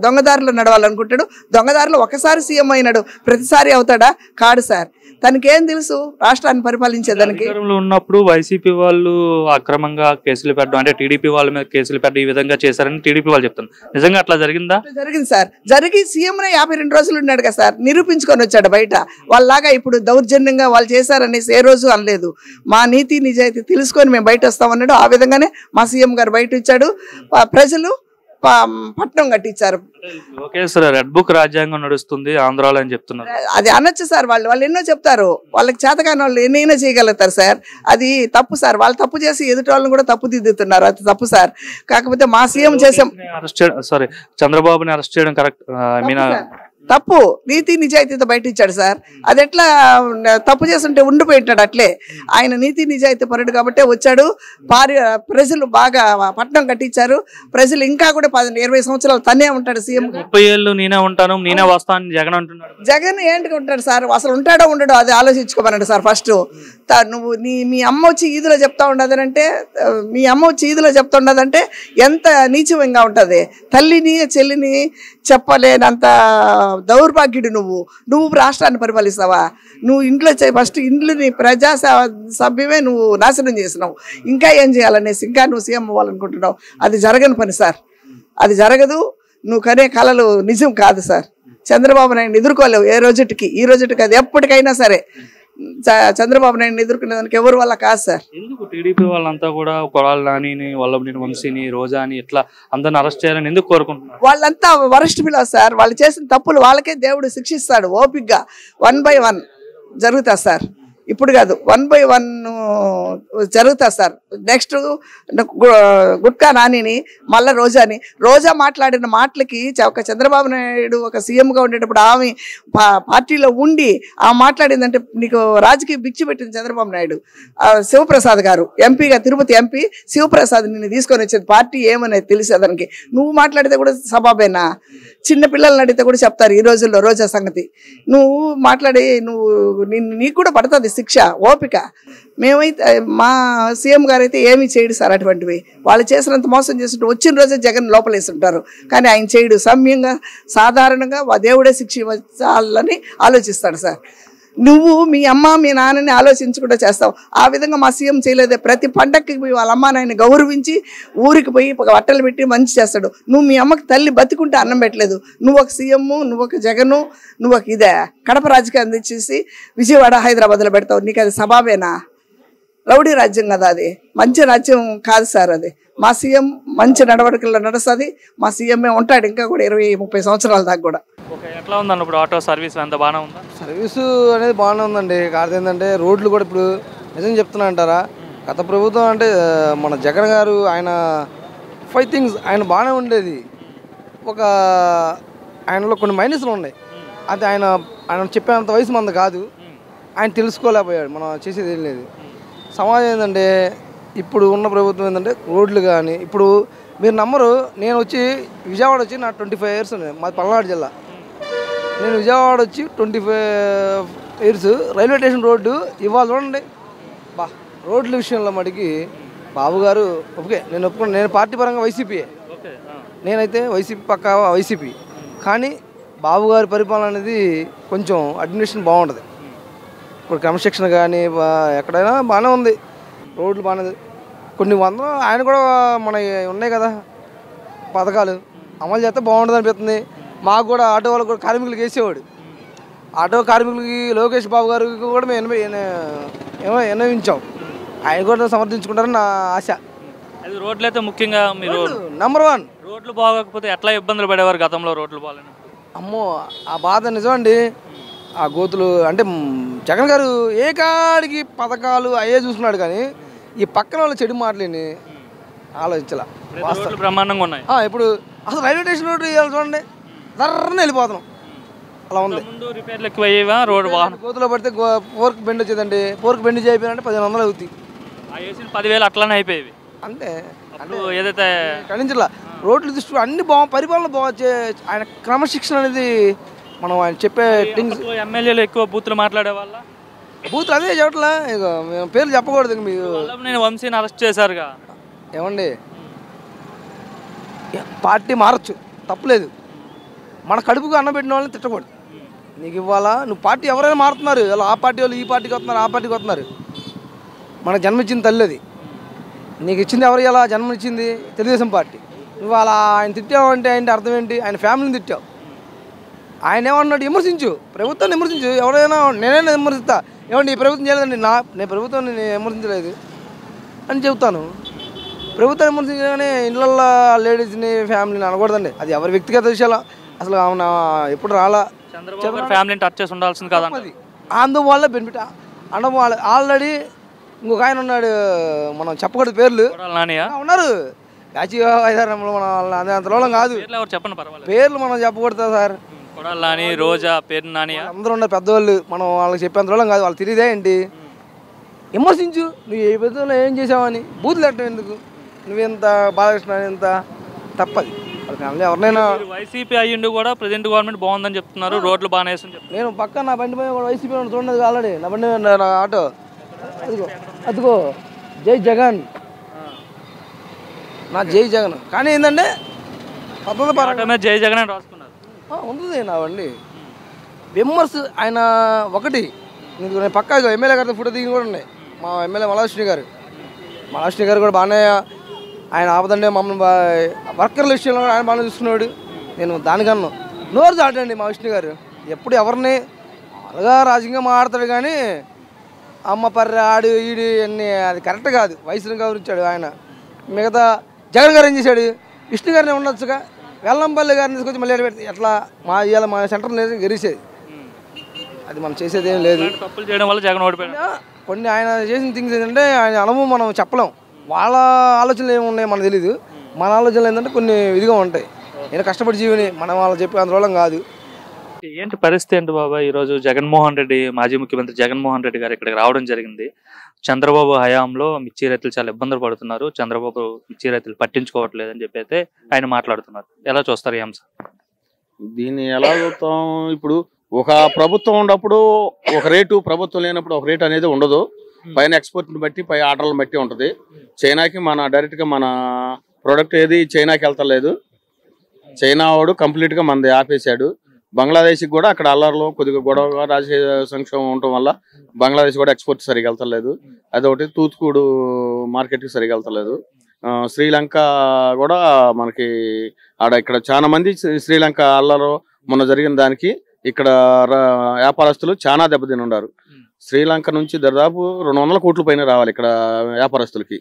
దొంగదారులు నడవాలనుకుంటాడు. దొంగదారులు ఒకసారి సీఎం అయినాడు, ప్రతిసారి అవుతాడా? కాడు సార్. తనకేం తెలుసు రాష్ట్రాన్ని పరిపాలించేదానికి? ఉన్నప్పుడు వైసీపీ వాళ్ళు అక్రమంగా కేసులు పెట్టడం, అంటే టీడీపీ వాళ్ళ మీద కేసులు పెట్టడం ఈ విధంగా చేశారని టీడీపీ వాళ్ళు చెప్తున్నారు. నిజంగా అట్లా జరిగిందా? జరిగింది సార్. జరిగి సీఎం 52 రోజులు ఉన్నాడు కదా సార్, నిరూపించుకొని వచ్చాడు బయట. వాళ్ళలాగా ఇప్పుడు దౌర్జన్యంగా వాళ్ళు చేశారనేసి ఏ రోజు అనలేదు. మా నీతి నిజాయితీ తెలుసుకొని మేము బయట వస్తామన్నాడు. ఆ విధంగానే మా సీఎం గారు బయట ఇచ్చాడు. ప్రజలు పట్నం కట్టించారు. లోకేశ్వర రెడ్ బుక్ రాజ్యాంగం నడుస్తుంది ఆంధ్రాలో అని చెప్తున్నారు. అది అనొచ్చు సార్. వాళ్ళు ఎన్నో చెప్తారు. వాళ్ళకి చేతకాని వాళ్ళు ఎన్నైనా చేయగలుగుతారు సార్. అది తప్పు సార్. వాళ్ళు తప్పు చేసి ఎదుటి వాళ్ళని కూడా తప్పు దిద్దుతున్నారు. అది తప్పు సార్. కాకపోతే మా సీఎం చేసాం చంద్రబాబుని అరెస్ట్ చేయడం కరెక్ట్ తప్పు. నీతి నిజాయితీతో బయట ఇచ్చాడు సార్. అది ఎట్లా తప్పు చేస్తుంటే ఉండిపోయింటాడు అట్లే. ఆయన నీతి నిజాయితీ పరుడు కాబట్టే వచ్చాడు. ప్రజలు బాగా పట్నం కట్టించారు. ప్రజలు ఇంకా కూడా 20 సంవత్సరాలు తనే ఉంటాడు సీఎం. 30 ఏళ్ళు నేనే ఉంటాను నేనే వస్తాను జగన్ అంటున్నాడు. జగన్ ఏంటిగా ఉంటాడు సార్? అసలు ఉంటాడో ఉండడో అది ఆలోచించుకోమన్నాడు సార్. ఫస్ట్ నువ్వు మీ అమ్మ వచ్చి ఈదులో చెప్తా ఉండదంటే, మీ అమ్మ వచ్చి ఈదులో చెప్తా ఉండదంటే ఎంత నీచంగా ఉంటుంది. తల్లిని చెల్లిని చెప్పలేనంత దౌర్భాగ్యుడు నువ్వు రాష్ట్రాన్ని పరిపాలిస్తావా? నువ్వు ఇంట్లో ఫస్ట్ ఇంట్లోని ప్రజా సభ్యమే నువ్వు నాశనం చేసినావు. ఇంకా ఏం చేయాలనేసి ఇంకా నువ్వు సీఎం అవ్వాలనుకుంటున్నావు. అది జరగని పని సార్. అది జరగదు. నువ్వు కనే కళలు నిజం కాదు సార్. చంద్రబాబు నాయుడు ఎదుర్కోలేవు ఈ రోజుటికి అది ఎప్పటికైనా సరే. చంద్రబాబు నాయుడు ఎదుర్కొనే దానికి ఎవరి వల్ల కాదు సార్. ఎందుకు టీడీపీ వాళ్ళంతా కూడా కొడాలి నానిని, వల్లంనేని వంశీని, రోజాని ఇట్లా అందరిని అరెస్ట్ చేయాలని ఎందుకు కోరుకుంటున్నారు? వాళ్ళంతా వరస్ట్ పిల్లలు సార్. వాళ్ళు చేసిన తప్పులు వాళ్ళకే దేవుడు శిక్షిస్తాడు. ఓపిక్గా 1 by 1 జరుగుతా సార్. ఇప్పుడు కాదు 1 by 1 జరుగుతా సార్. నెక్స్ట్ గుట్కా నానిని, మళ్ళీ రోజా మాట్లాడిన మాటలకి ఒక చంద్రబాబు నాయుడు ఒక సీఎంగా ఉండేటప్పుడు ఆమె పార్టీలో ఉండి ఆమె మాట్లాడిందంటే నీకు రాజకీయ బిచ్చి పెట్టింది చంద్రబాబు నాయుడు. శివప్రసాద్ గారు ఎంపీగా, తిరుపతి ఎంపీ శివప్రసాద్ నిన్ను తీసుకొని వచ్చేది పార్టీ ఏమనేది తెలిసేదానికి. నువ్వు మాట్లాడితే కూడా సబాబేనా? చిన్న పిల్లల్ని అడిగితే కూడా చెప్తారు ఈ రోజుల్లో రోజా సంగతి. నువ్వు మాట్లాడి నీకు కూడా పడుతుంది శిక్ష. ఓపిక. మేమైతే మా సీఎం గారు అయితే ఏమీ చేయడు సార్ అటువంటివి. వాళ్ళు చేసినంత మోసం చేస్తుంటే వచ్చిన రోజే జగన్ లోపలేస్తుంటారు. కానీ ఆయన చేయడు. సమ్యంగా సాధారణంగా దేవుడే శిక్ష ఇవ్వాలని ఆలోచిస్తాడు సార్. నువ్వు మీ అమ్మ మీ నాన్నని ఆలోచించకుండా చేస్తావు. ఆ విధంగా మా సీఎం చేయలేదే. ప్రతి పండక్కి పోయి వాళ్ళ అమ్మ నాయన్ని గౌరవించి ఊరికి పోయి బట్టలు పెట్టి మంచి చేస్తాడు. నువ్వు మీ అమ్మకి తల్లి బతికుంటే అన్నం పెట్టలేదు. నువ్వు ఒక సీఎం, నువ్వు ఒక జగను, నువ్వు ఒక ఇదే కడప రాజకీయం తెచ్చేసి విజయవాడ హైదరాబాద్లో పెడతావు. నీకు అది సబాబేనా? రౌడీ రాజ్యం కదా అది. మంచి రాజ్యం కాదు సార్ అది. మా సీఎం మంచి నడవడికల్లో నడుస్తుంది. మా సీఎంఏ ఉంటాడు ఇంకా కూడా 20-30 సంవత్సరాల దాకా కూడా. ఎట్లా ఉందన్న ఇప్పుడు ఆటో సర్వీస్ అంత బాగానే ఉందా? సర్వీసు అనేది బాగానే ఉందండి. కాదు ఏంటంటే రోడ్లు కూడా ఇప్పుడు నిజం చెప్తున్నా అంటారా, గత ప్రభుత్వం అంటే మన జగన్ గారు ఆయన 5 థింగ్స్ ఆయన బాగానే ఉండేది. ఒక ఆయనలో కొన్ని మైనస్లు ఉన్నాయి. అది ఆయన చెప్పేంత వయసు మంది కాదు. ఆయన తెలుసుకోలేకపోయాడు. మనం చేసేది ఏం లేదు. సమాజం ఏంటంటే ఇప్పుడు ఉన్న ప్రభుత్వం ఏంటంటే రోడ్లు కానీ ఇప్పుడు మీరు నమ్మరు, నేను వచ్చి విజయవాడ వచ్చి నా 25 ఇయర్స్ ఉంది. మాది పల్నాడు జిల్లా. నేను విజయవాడ వచ్చి 25 ఇయర్స్ రైల్వే స్టేషన్ రోడ్డు ఇవాళ చూడండి బా. రోడ్ల విషయంలో మటుకి బాబు గారు ఓకే, నేను ఒప్పుకున్నాను. నేను పార్టీ పరంగా వైసీపీయే, నేనైతే వైసీపీ పక్కా వైసీపీ. కానీ బాబు గారి పరిపాలన అనేది కొంచెం అడ్మినిస్ట్రేషన్ బాగుంటుంది. ఇప్పుడు క్రమశిక్షణ కానీ ఎక్కడైనా బాగానే ఉంది. రోడ్లు బాగానే కొన్ని వందలు ఆయన కూడా మన ఉన్నాయి కదా పథకాలు అమలు చేస్తే బాగుంటుంది అనిపిస్తుంది. మాకు కూడా ఆటో వాళ్ళకు కూడా కార్మికులకు వేసేవాడు. ఆటో కార్మికులకి లోకేష్ బాబు గారికి కూడా మేము విన్నవించాం. ఆయన కూడా సమర్థించుకుంటారని నా ఆశ. అది రోడ్లు అయితే ముఖ్యంగా మీరు నెంబర్ 1. రోడ్లు బాగోకపోతే ఎట్లా ఇబ్బందులు పడేవారు గతంలో రోడ్లు బాగాలేనప్పుడు? అమ్మో ఆ బాధ నిజమండి. ఆ గోతులు అంటే జగన్ గారు ఏ కాడికి పథకాలు అయ్యే చూస్తున్నాడు కానీ ఈ పక్కన వాళ్ళు చెడు మాటలేని ఆలోచించాల. బ్రహ్మాండంగా ఉన్నాయి. ఇప్పుడు అసలు రైల్వే స్టేషన్ రోడ్డు చూడండి ధర్రని వెళ్ళిపోతున్నాం. అలా ఉంది. రిపేర్లు ఎక్కువ అయ్యేవా? రోడ్డు వాహనం గోతులో పడితే పోర్క్ బెండ్ వచ్చేదండి. పోర్క్ బెండ్ చేయకపోయినంటే 1500 అవుతాయి. 10,000 అట్లానే అయిపోయేవి. అంటే ఏదైతే ఖండించలా రోడ్లు దృష్టి అన్ని పరిపాలన బాగా ఆయన క్రమశిక్షణ అనేది మనం ఆయన చెప్పే ఎమ్మెల్యేలు ఎక్కువ బూతులు మాట్లాడే వాళ్ళ బూతులు అదే చెప్పట్లా. ఇక మేము పేర్లు చెప్పకూడదు. ఇక మీకు నేను వంశీని అరెస్ట్ చేశారుగా ఏమండి, పార్టీ మారచ్చు తప్పులేదు. మన కడుపుకు అన్నం పెట్టిన వాళ్ళని తిట్టకూడదు. నీకు ఇవ్వాలా నువ్వు పార్టీ ఎవరైనా మారుతున్నారు. ఆ పార్టీ వాళ్ళు ఈ పార్టీకి వస్తున్నారు, ఆ పార్టీకి వస్తున్నారు. మనకు జన్మించింది తల్లి అది. నీకు ఇచ్చింది ఎవరు? ఇలా జన్మనిచ్చింది తెలుగుదేశం పార్టీ. నువ్వు అలా ఆయన తిట్టావు అంటే ఆయన అర్థం ఏంటి? ఆయన ఫ్యామిలీని తిట్టావు. ఆయన ఏమన్నాడు? విమర్శించు, ప్రభుత్వాన్ని విమర్శించు. ఎవరైనా నేనైనా విమర్శిస్తా. ఏమండి ఈ ప్రభుత్వం చేయలేదండి, నేను ప్రభుత్వాన్ని విమర్శించలేదు అని చెబుతాను. ప్రభుత్వాన్ని విమర్శించగానే ఇళ్ళల్లో లేడీస్ని ఫ్యామిలీని అనకూడదండి. అది ఎవరి వ్యక్తిగత విషయాలు. అసలు ఆమె ఎప్పుడు రాలా. చంద్రబాబు ఫ్యామిలీని టచ్ చేసి ఉండాల్సింది కదా. అది అందువల్ల బెనిఫిట్ అనడం. ఆల్రెడీ ఇంకొక ఆయన ఉన్నాడు, మనం చెప్పకూడదు పేర్లు, ఉన్నారు బ్యాచి 5-6 మన అంతలో కాదు. చెప్పండి పర్వాలేదు, పేర్లు మనం చెప్పకూడదు సార్. కొడాలని, రోజా, పేరు నాని అందరూ ఉన్నారు పెద్దవాళ్ళు. మనం వాళ్ళకి చెప్పేంతలో కాదు. వాళ్ళు తెలియదే ఏంటి? విమర్శించు. నువ్వు ఏ పెద్దలో ఏం చేసావని బూతులు పెట్టడం ఎందుకు? నువ్వెంత బాలకృష్ణ ఎంత తప్పది. వాళ్ళ ఫ్యామిలీ ఎవరినైనా వైసీపీ అయ్యిండు కూడా ప్రజెంట్ గవర్నమెంట్ బాగుందని చెప్తున్నారు. రోడ్లు బాగానే చెప్తున్నారు. నేను పక్క నా బండి మీద వైసీపీ చూడలేదు ఆల్రెడీ. నా బండి నా ఆటో అదిగో అదిగో జై జగన్, నా జై జగన్. కానీ ఏంటంటే పద్ధతి పరంగా జై జగన్ అని రాసుకున్నారు. ఉంటుంది నా బండి. విమర్శ ఆయన ఒకటి నీకు నేను పక్కా ఎమ్మెల్యే గారితో ఫోటో దిగి కూడా ఉన్నాయి. మా ఎమ్మెల్యే మల్లాష్ని గారు కూడా బాగానే ఆయన ఆపదండి మమ్మల్ని వర్కర్ల విషయంలో కూడా ఆయన బాగానే చూసుకున్నాడు. నేను దానికన్నా నోరు చాటండి మా విష్ణు గారు. ఎప్పుడు ఎవరిని అలాగా రాజకీయంగా మాట్లాడతాడు కానీ అమ్మ పర్రె ఆడు ఈడు అన్నీ అది కరెక్ట్ కాదు. వయసును గౌరవించాడు ఆయన. మిగతా జగన్ గారు ఏం చేశాడు? విష్ణు గారిని ఉండొచ్చుగా. వెల్లంపల్లి గారిని తీసుకొచ్చి మళ్ళీ పెడితే ఎట్లా? ఇవాళ మా సెంటర్ లేదు గెలిచేది. అది మనం చేసేది ఏం లేదు. తప్పులు చేయడం వల్ల జగన్ ఓడిపోయాడు. కొన్ని ఆయన చేసిన థింగ్స్ ఏంటంటే ఆయన అనుభవం మనం చెప్పలేం. వాళ్ళ ఆలోచనలు ఏమున్నాయో మనకు తెలీదు. మన ఆలోచనలు ఏంటంటే కొన్ని ఇదిగా ఉంటాయి. నేను కష్టపడి జీవిని మనం వాళ్ళు చెప్పే అందువల్ల కాదు. ఏంటి పరిస్థితి ఏంటి బాబా? ఈరోజు జగన్మోహన్ రెడ్డి, మాజీ ముఖ్యమంత్రి జగన్మోహన్ రెడ్డి గారు ఇక్కడికి రావడం జరిగింది. చంద్రబాబు హయాంలో మిర్చి రైతులు చాలా ఇబ్బందులు పడుతున్నారు, చంద్రబాబు మిర్చి రైతులు పట్టించుకోవట్లేదు అని చెప్పి అయితే ఆయన మాట్లాడుతున్నారు. ఎలా చూస్తారు ఈ అంశం? దీన్ని ఎలా చూస్తాం? ఇప్పుడు ఒక ప్రభుత్వం ఉన్నప్పుడు ఒక రేటు, ప్రభుత్వం లేనప్పుడు ఒక రేటు అనేది ఉండదు. పైన ఎక్స్పోర్ట్ని బట్టి, పై ఆర్డర్లను బట్టి ఉంటుంది. చైనాకి మన డైరెక్ట్గా మన ప్రోడక్ట్ ఏది చైనాకి వెళ్తలేదు. చైనా వాడు కంప్లీట్గా మనది ఆపేశాడు. బంగ్లాదేశ్కి కూడా అక్కడ అల్లర్లో కొద్దిగా గొడవ రాజకీయ సంక్షోభం ఉండటం వల్ల బంగ్లాదేశ్ కూడా ఎక్స్పోర్ట్ సరిగా వెళ్తలేదు. అదొకటి తూత్తుకూడు మార్కెట్కి సరిగా వెళ్తలేదు. శ్రీలంక కూడా మనకి ఇక్కడ చాలా మంది శ్రీలంక అల్లర్లో మొన్న జరిగిన దానికి ఇక్కడ వ్యాపారస్తులు చాలా దెబ్బతిని ఉన్నారు. శ్రీలంక నుంచి దాదాపు 200 కోట్ల పైన రావాలి ఇక్కడ వ్యాపారస్తులకి.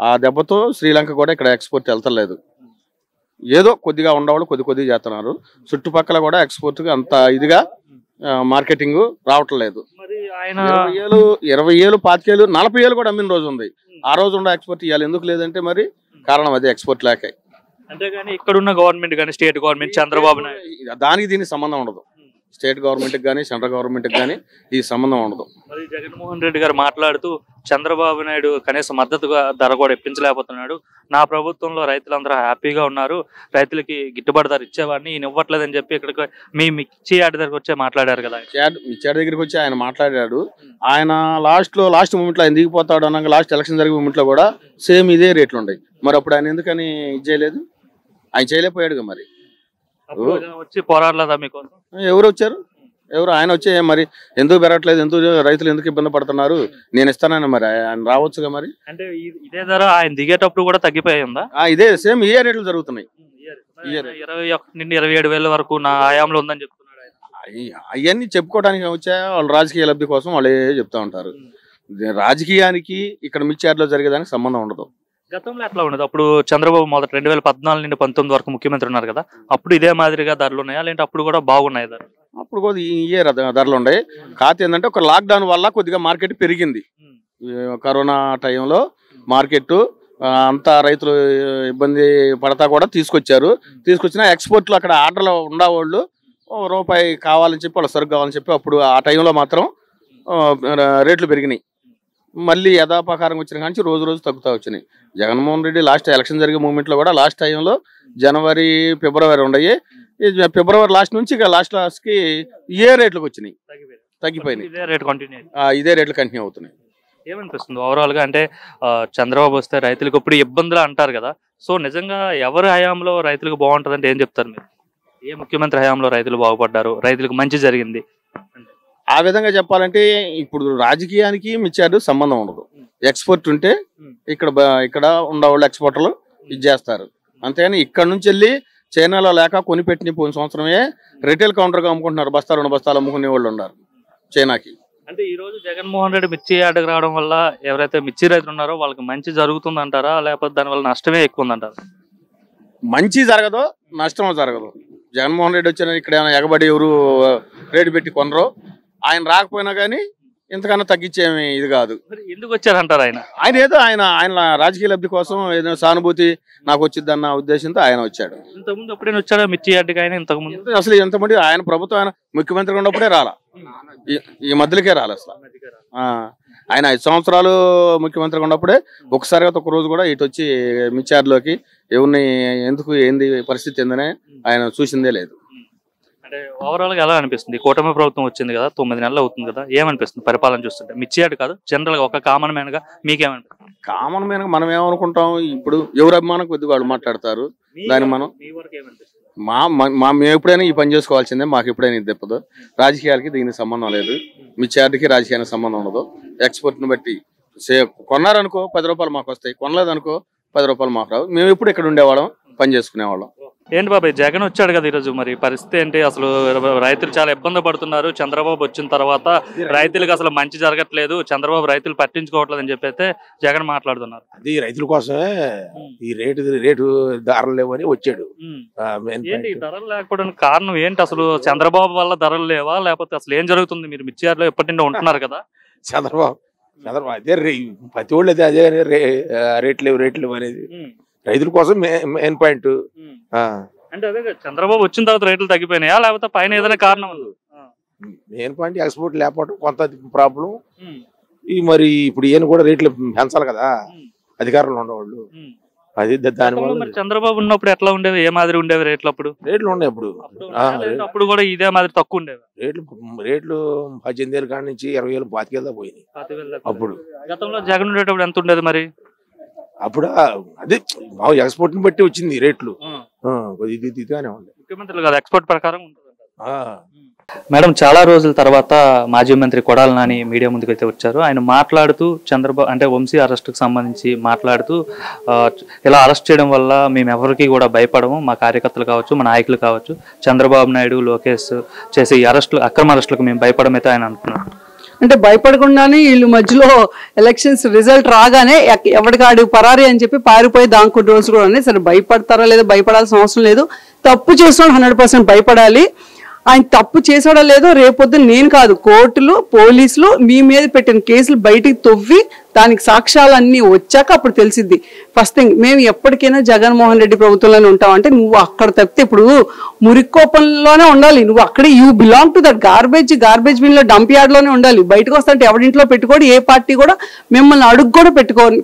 ఆ దెబ్బతో శ్రీలంక కూడా ఇక్కడ ఎక్స్పోర్ట్ వెళ్తలేదు. ఏదో కొద్దిగా ఉండవాళ్ళు కొద్దిగా చేస్తున్నారు. చుట్టుపక్కల కూడా ఎక్స్పోర్ట్ అంత ఇదిగా మార్కెటింగ్ రావటం లేదు. 20 ఏళ్ళు 25 ఏళ్ళు 40 ఏళ్ళు కూడా అమ్మిన రోజు ఉంది. ఆ రోజు ఉన్న ఎక్స్పోర్ట్ ఇవ్వాలి ఎందుకు లేదంటే మరి కారణం అదే ఎక్స్పోర్ట్ లేక. అంతేగాని ఇక్కడున్న గవర్నమెంట్ కానీ స్టేట్ గవర్నమెంట్ చంద్రబాబు నాయుడు దానికి దీనికి సంబంధం ఉండదు. స్టేట్ గవర్నమెంట్కి కానీ సెంట్రల్ గవర్నమెంట్కి కానీ ఈ సంబంధం ఉండదు. మరి జగన్మోహన్ రెడ్డి గారు మాట్లాడుతూ చంద్రబాబు నాయుడు కనీస మద్దతుగా ధర కూడా ఇప్పించలేకపోతున్నాడు. నా ప్రభుత్వంలో రైతులందరూ హ్యాపీగా ఉన్నారు, రైతులకి గిట్టుబాటు ధర ఇచ్చేవాడిని ఈయన ఇవ్వట్లేదని చెప్పి ఇక్కడికి మీ మిర్చి యార్డ్ దగ్గరకు వచ్చే మాట్లాడారు కదా. మిర్చి యార్డ్ దగ్గరికి వచ్చి ఆయన మాట్లాడాడు. ఆయన లాస్ట్ మూమెంట్లో ఆయన దిగిపోతాడు అన్నాక లాస్ట్ ఎలక్షన్ జరిగే మూమెంట్లో కూడా సేమ్ ఇదే రేట్లు ఉన్నాయి. మరి అప్పుడు ఆయన ఎందుకని ఇది చేయలేదు? ఆయన చేయలేకపోయాడుగా. మరి వచ్చి పోరాడలేదా మీకోసం? ఎవరు వచ్చారు? ఆయన వచ్చే మరి ఎందుకు పెరగట్లేదు, ఎందుకు రైతులు ఎందుకు ఇబ్బంది పడుతున్నారు, నేను ఇస్తానని మరి ఆయన రావచ్చుగా. మరి అంటే ఇదే ధర ఆయన దిగేటప్పుడు కూడా తగ్గిపోయిందా? ఇదే సేమ్ ఇయే రేట్లు జరుగుతున్నాయి. 21 నుండి 27,000 వరకు నా ఆయాంలో ఉందని చెప్తున్నాడు ఆయన. అవన్నీ చెప్పుకోవడానికి వచ్చా వాళ్ళు రాజకీయ లబ్ధి కోసం వాళ్ళే చెప్తా ఉంటారు. రాజకీయానికి ఇక్కడ మిర్చి యార్డ్లో జరిగేదానికి సంబంధం ఉండదు. గతంలో ఎట్లా ఉండదు? అప్పుడు చంద్రబాబు మొదట 2014 నుండి 19 వరకు ముఖ్యమంత్రి ఉన్నారు కదా, అప్పుడు ఇదే మాదిరిగా ధరలు ఉన్నాయా లేదంటే అప్పుడు కూడా బాగున్నాయి ధరలు? అప్పుడు కూడా ఇయే ధరలు ఉన్నాయి. కాకపోతే ఏంటంటే ఒక లాక్డౌన్ వల్ల కొద్దిగా మార్కెట్ పెరిగింది. కరోనా టైంలో మార్కెట్ అంతా రైతులు ఇబ్బంది పడతా కూడా తీసుకొచ్చిన ఎక్స్పోర్ట్లు అక్కడ ఆర్డర్లో ఉండేవాళ్ళు రూపాయి కావాలని చెప్పి వాళ్ళ సరుకు కావాలని చెప్పి అప్పుడు ఆ టైంలో మాత్రం రేట్లు పెరిగినాయి. మళ్ళీ యథాపకారం వచ్చిన కానీ రోజు తగ్గుతూ వచ్చినాయి. జగన్మోహన్ రెడ్డి లాస్ట్ ఎలక్షన్ జరిగే మూమెంట్లో కూడా లాస్ట్ టైంలో జనవరి ఫిబ్రవరి ఉన్నాయి. ఫిబ్రవరి లాస్ట్ నుంచి ఇక లాస్ట్కి ఏ రేట్లకు వచ్చినాయి, తగ్గిపోయినాయి. ఇదే రేట్లు కంటిన్యూ అవుతున్నాయి. ఏమనిపిస్తుంది ఓవరాల్ గా? అంటే చంద్రబాబు వస్తే రైతులకు ఇప్పుడు ఇబ్బందులు అంటారు కదా, సో నిజంగా ఎవరి హయాంలో రైతులకు బాగుంటుంది అంటే ఏం చెప్తారు మీరు? ఏ ముఖ్యమంత్రి హయాంలో రైతులు బాగుపడ్డారు, రైతులకు మంచి జరిగింది? ఆ విధంగా చెప్పాలంటే ఇప్పుడు రాజకీయానికి మిర్చి యార్డ్ సంబంధం ఉండదు. ఎక్స్పోర్ట్ ఉంటే ఇక్కడ ఉండేవాళ్ళు ఎక్స్పోర్టర్లు ఇది చేస్తారు. అంతేగాని ఇక్కడ నుంచి వెళ్ళి చైనాలో లేక కొనిపెట్టిన పోయిన సంవత్సరమే రిటైల్ కౌంటర్గా అమ్ముకుంటున్నారు. 2 బస్తాలు అమ్ముకునే వాళ్ళు ఉన్నారు చైనాకి. అంటే ఈ రోజు జగన్మోహన్ రెడ్డి మిర్చి యార్డ్కి రావడం వల్ల ఎవరైతే మిర్చి రైతులు ఉన్నారో వాళ్ళకి మంచి జరుగుతుంది అంటారా, లేకపోతే దానివల్ల నష్టమే ఎక్కువ ఉందంటారా? మంచి జరగదు, నష్టం జరగదు. జగన్మోహన్ రెడ్డి వచ్చిన ఇక్కడ ఎగబడి ఎవరు రేటు పెట్టి కొనరు. ఆయన రాకపోయినా కానీ ఇంతకన్నా తగ్గించేమి ఇది కాదు. ఎందుకు వచ్చారంటారు? ఆయన రాజకీయ లబ్ధి కోసం ఏదైనా సానుభూతి నాకు వచ్చిందన్న ఉద్దేశంతో ఆయన వచ్చాడు. ఇంతకుముందు ఎప్పుడైనా వచ్చాడా మిర్చి యార్డ్కి? ఆయన ఇంతకుముందు అసలు ఎంతమంది ఆయన ప్రభుత్వం ఆయన ముఖ్యమంత్రిగా ఉన్నప్పుడే రాలా, ఈ మధ్యలోకే రాలే అసలు. ఆయన 5 సంవత్సరాలు ముఖ్యమంత్రిగా ఉన్నప్పుడే ఒకసారిగా ఒక రోజు కూడా ఇటు వచ్చి మిర్చి యార్డ్లోకి ఎవరిని ఎందుకు ఏంది పరిస్థితి ఏందనే ఆయన చూసిందే లేదు. అంటే ఓవరాల్ గా ఎలా అనిపిస్తుంది? కూటమి ప్రభుత్వం వచ్చింది కదా, 9 నెలలు అవుతుంది కదా, ఏమనిపిస్తుంది పరిపాలన చూస్తుంటే? మిర్చి యార్డ్ కాదు, జనరల్ గా ఒక కామన్ మ్యాన్ గా మీకేమనిపిస్తుంది? కామన్ మ్యాన్ గా మనం ఏమనుకుంటాం, ఇప్పుడు ఎవరు అభిమానం కొద్దిగా వాళ్ళు మాట్లాడతారు. దాన్ని మనం మేము ఎప్పుడైనా ఈ పని చేసుకోవాల్సిందే, మాకు ఎప్పుడైనా ఇది తెప్పదు. రాజకీయాలకి దీనికి సంబంధం లేదు, మిర్చి యార్డ్కి రాజకీయానికి సంబంధం ఉండదు. ఎక్స్పోర్ట్ని బట్టి కొన్నారనుకో 10 రూపాయలు మాకు వస్తాయి, కొనలేదనుకో 10 రూపాయలు మాకు రావు. మేము ఎప్పుడు ఇక్కడ ఉండేవాళ్ళం, పని చేసుకునేవాళ్ళం. ఏంటి బాబాయ్, జగన్ వచ్చాడు కదా ఈరోజు, మరి పరిస్థితి ఏంటి? అసలు రైతులు చాలా ఇబ్బంది పడుతున్నారు. చంద్రబాబు వచ్చిన తర్వాత రైతులకు అసలు మంచి జరగట్లేదు, చంద్రబాబు రైతులు పట్టించుకోవట్లేదు అని చెప్పైతే జగన్ మాట్లాడుతున్నారు. అది రైతుల కోసమే ఈ రేటు ధరలు లేవని వచ్చాడు. ఏంటి ధరలు లేకపోవడానికి కారణం ఏంటి? అసలు చంద్రబాబు వల్ల ధరలు లేవా, లేకపోతే అసలు ఏం జరుగుతుంది? మీరు మిర్చి యార్డ్లో ఎప్పటి నుండి ఉంటున్నారు కదా. చంద్రబాబు అదే ప్రతి వాళ్ళు అదే రేట్లు లేవు అనేది రైతుల కోసం మెయిన్ పాయింట్. అంటే అదే చంద్రబాబు వచ్చిన తర్వాత రేట్లు తగ్గిపోయినాయా, లేకపోతే పైన ఏదైనా కారణం? మెయిన్ పాయింట్ ఎక్స్పోర్ట్ లేకపోవడం కొంత ప్రాబ్లం. మరి ఇప్పుడు ఈయన కూడా రేట్లు పెంచాలి కదా అధికారంలో ఉన్నవాళ్ళు. అది దానివల్ల చంద్రబాబు ఉన్నప్పుడు ఎట్లా ఉండేవి, ఏ మాదిరి ఉండేవి రేట్లు? రేట్లు ఉన్నాయి అప్పుడు కూడా ఇదే మాదిరి తక్కువ ఉండేవి రేట్లు 18,000 కాడి నుంచి 20,000 25,000 పోయినాయి అప్పుడు. గతంలో జగన్ ఉండేటప్పుడు ఎంత ఉండేది మరి? అప్పుడు అదే ఎక్స్పోర్ట్ ని బట్టి వచ్చింది రేట్లు. ఇదిగానే ఉంది. ముఖ్యమంత్రులు కదా ఎక్స్పోర్ట్ ప్రకారం ఉంటుంది. మేడం, చాలా రోజుల తర్వాత మాజీ మంత్రి కొడాలి నాని మీడియా ముందుకు అయితే వచ్చారు. ఆయన మాట్లాడుతూ చంద్రబాబు అంటే వంశీ అరెస్టుకు సంబంధించి మాట్లాడుతూ ఇలా అరెస్ట్ చేయడం వల్ల మేము ఎవరికి కూడా భయపడము, మా కార్యకర్తలు కావచ్చు, మా నాయకులు కావచ్చు, చంద్రబాబు నాయుడు, లోకేష్ చేసే ఈ అరెస్టులు, అక్రమ అరెస్టులకు మేము భయపడమైతే ఆయన అంటున్నారు. అంటే భయపడకుండానే వీళ్ళు మధ్యలో ఎలక్షన్స్ రిజల్ట్ రాగానే ఎవరికాడు పరారి అని చెప్పి పారిపోయి దాంకుని రోజులు కూడా ఉన్నాయి. సరే భయపడతారా లేదా, భయపడాల్సిన అవసరం లేదు. తప్పు చేసిన 100% భయపడాలి. ఆయన తప్పు చేసాడో లేదో రేపొద్దున నేను కాదు, కోర్టులు, పోలీసులు మీ మీద పెట్టిన కేసులు బయటికి తవ్వి దానికి సాక్ష్యాలన్నీ వచ్చాక అప్పుడు తెలిసిద్ది. ఫస్ట్ థింగ్, మేము ఎప్పటికైనా జగన్మోహన్ రెడ్డి ప్రభుత్వంలోనే ఉంటాం. అంటే నువ్వు అక్కడ తప్పితే ఇప్పుడు మురికోపంలోనే ఉండాలి, నువ్వు అక్కడే you belong to that garbage bin లో డంప్ యార్డ్ లోనే ఉండాలి. బయటకు వస్తుంటే ఎవరింట్లో పెట్టుకోడు, ఏ పార్టీ కూడా మిమ్మల్ని అడుగు కూడా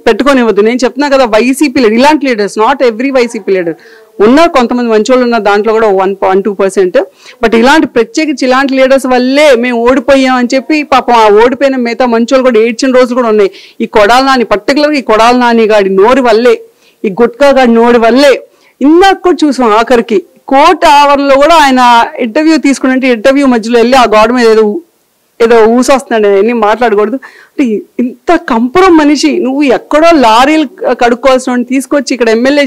పెట్టుకోనివ్వద్దు. నేను చెప్తున్నా కదా, వైసీపీ లీడర్, ఇలాంటి leaders, not every YCP leader ఉన్నారు, కొంతమంది మంచోళ్ళు ఉన్నారు, దాంట్లో కూడా 1-2%. బట్ ఇలాంటి ప్రత్యేకించి ఇలాంటి లీడర్స్ వల్లే మేము ఓడిపోయాం అని చెప్పి పాపం ఆ ఓడిపోయిన మిగతా మంచోళ్ళు కూడా ఏడ్చిన రోజులు కూడా ఉన్నాయి. ఈ కొడాలి నాని, పర్టికులర్గా ఈ కొడాలి నాని గాడి నోరి వల్లే, ఈ గుట్కా గాడి నోరి వల్లే ఇందాక కూడా చూసాం. ఆఖరికి కోర్టు ఆవరణలో కూడా ఆయన ఇంటర్వ్యూ తీసుకున్నట్టు ఇంటర్వ్యూ మధ్యలో వెళ్ళి ఆ గోడ మీద ఏదో ఊసొస్తున్నాడు, అన్ని మాట్లాడకూడదు అంటే ఇంత కంపరం మనిషి. నువ్వు ఎక్కడో లారీలు కడుక్కోవాల్సిన తీసుకొచ్చి ఇక్కడ ఎమ్మెల్యే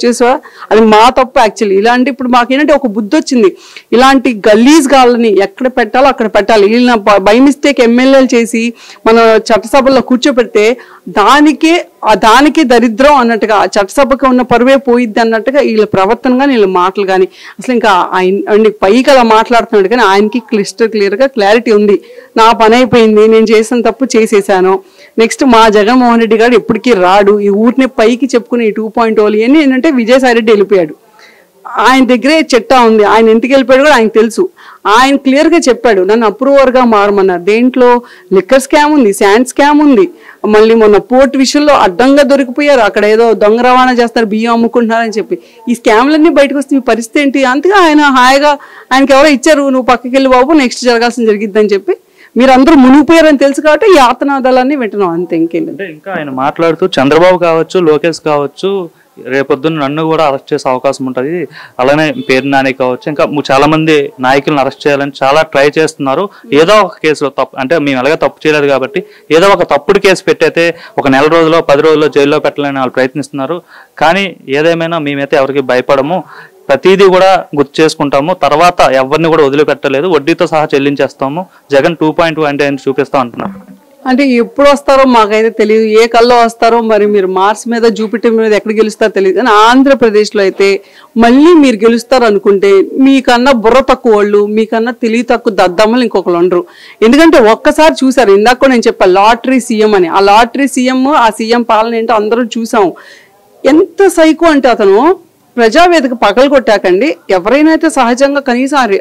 చేసావా, అది మా తప్పు యాక్చువల్లీ. ఇలాంటి ఇప్పుడు మాకేంటంటే ఒక బుద్ధి వచ్చింది, ఇలాంటి గలీజ్ గాళ్ళని ఎక్కడ పెట్టాలో అక్కడ పెట్టాలి. వీళ్ళని బై మిస్టేక్ ఎమ్మెల్యేలు చేసి మన చట్టసభల్లో కూర్చోబెడితే దానికి దరిద్రం అన్నట్టుగా, చట్టసభకు ఉన్న పరువే పోయిద్ది అన్నట్టుగా వీళ్ళ ప్రవర్తన కానీ వీళ్ళ మాటలు కానీ అసలు ఇంకా ఆయన పైకి అలా మాట్లాడుతున్నాడు. కానీ ఆయనకి క్లియర్గా క్లారిటీ ఉంది, నా పని అయిపోయింది, నేను చేసిన తప్పు చేసేసాను. నెక్స్ట్ మా జగన్మోహన్ రెడ్డి గారు ఎప్పటికీ రాడు, ఈ ఊరిని పైకి చెప్పుకుని ఈ 2.0 ఇవన్నీ ఏంటంటే విజయసాయి రెడ్డి వెళ్ళిపోయాడు, ఆయన దగ్గరే చెట్టా ఉంది, ఆయన ఎందుకు వెళ్ళిపోయాడు కూడా ఆయనకు తెలుసు. ఆయన క్లియర్గా చెప్పాడు, నన్ను అప్రూవర్గా మారమన్నారు. దేంట్లో లిక్కర్ స్కామ్ ఉంది, శాండ్ స్కామ్ ఉంది, మళ్ళీ మొన్న పోర్ట్ విషయంలో అడ్డంగా దొరికిపోయారు, అక్కడ ఏదో దొంగ రవాణా చేస్తారు, బియ్యం అమ్ముకుంటున్నారని చెప్పి ఈ స్కామ్లన్నీ బయటకు వస్తే మీ పరిస్థితి ఏంటి? అంతగా ఆయన హాయిగా, ఆయనకి ఎవరో ఇచ్చారు, నువ్వు పక్కకి వెళ్ళి బాబు నెక్స్ట్ జరగాల్సింది జరిగిద్దని చెప్పి మీరు అందరూ మునిగిపోయారని తెలుసు కాబట్టి ఈ ఆతనాదాలన్నీ వింటున్నాం, అంతే, ఇంకేంటి. ఇంకా ఆయన మాట్లాడుతూ చంద్రబాబు కావచ్చు, లోకేష్ కావచ్చు, రేపొద్దున నన్ను కూడా అరెస్ట్ చేసే అవకాశం ఉంటుంది, అలానే పేరు నాని కావచ్చు, ఇంకా చాలా మంది నాయకులను అరెస్ట్ చేయాలని చాలా ట్రై చేస్తున్నారు. ఏదో ఒక కేసులో తప్పు, అంటే మేము ఎలాగ తప్పు చేయలేదు కాబట్టి ఏదో ఒక తప్పుడు కేసు పెట్టయితే ఒక నెల రోజులో 10 రోజుల్లో జైల్లో పెట్టాలని వాళ్ళు ప్రయత్నిస్తున్నారు. కానీ ఏదేమైనా మేమైతే ఎవరికి భయపడము, ప్రతిదీ కూడా గుర్తు చేసుకుంటాము, తర్వాత ఎవరిని కూడా వదిలిపెట్టలేదు, వడ్డీతో సహా చెల్లించేస్తాము, జగన్ 2.2 అంటే ఆయన చూపిస్తాం అంటున్నారు. అంటే ఎప్పుడు వస్తారో మాకైతే తెలియదు, ఏ కల్లో వస్తారో మరి. మీరు మార్స్ మీద జూపిటర్ మీద ఎక్కడ గెలుస్తారో తెలియదు. కానీ ఆంధ్రప్రదేశ్లో అయితే మళ్ళీ మీరు గెలుస్తారు అనుకుంటే మీకన్నా బుర్ర తక్కువ వాళ్ళు, మీకన్నా తెలివి తక్కువ దద్దమ్మలు ఇంకొకరు ఉండరు. ఎందుకంటే ఒక్కసారి చూసారు, ఇందాక నేను చెప్పాను లాటరీ సీఎం అని, ఆ లాటరీ సీఎం, ఆ సీఎం పాలన ఏంటో అందరూ చూసాం. ఎంత సైకో అంటే అతను ప్రజావేదిక పగలు కొట్టాకండి, ఎవరైనా అయితే సహజంగా కనీసం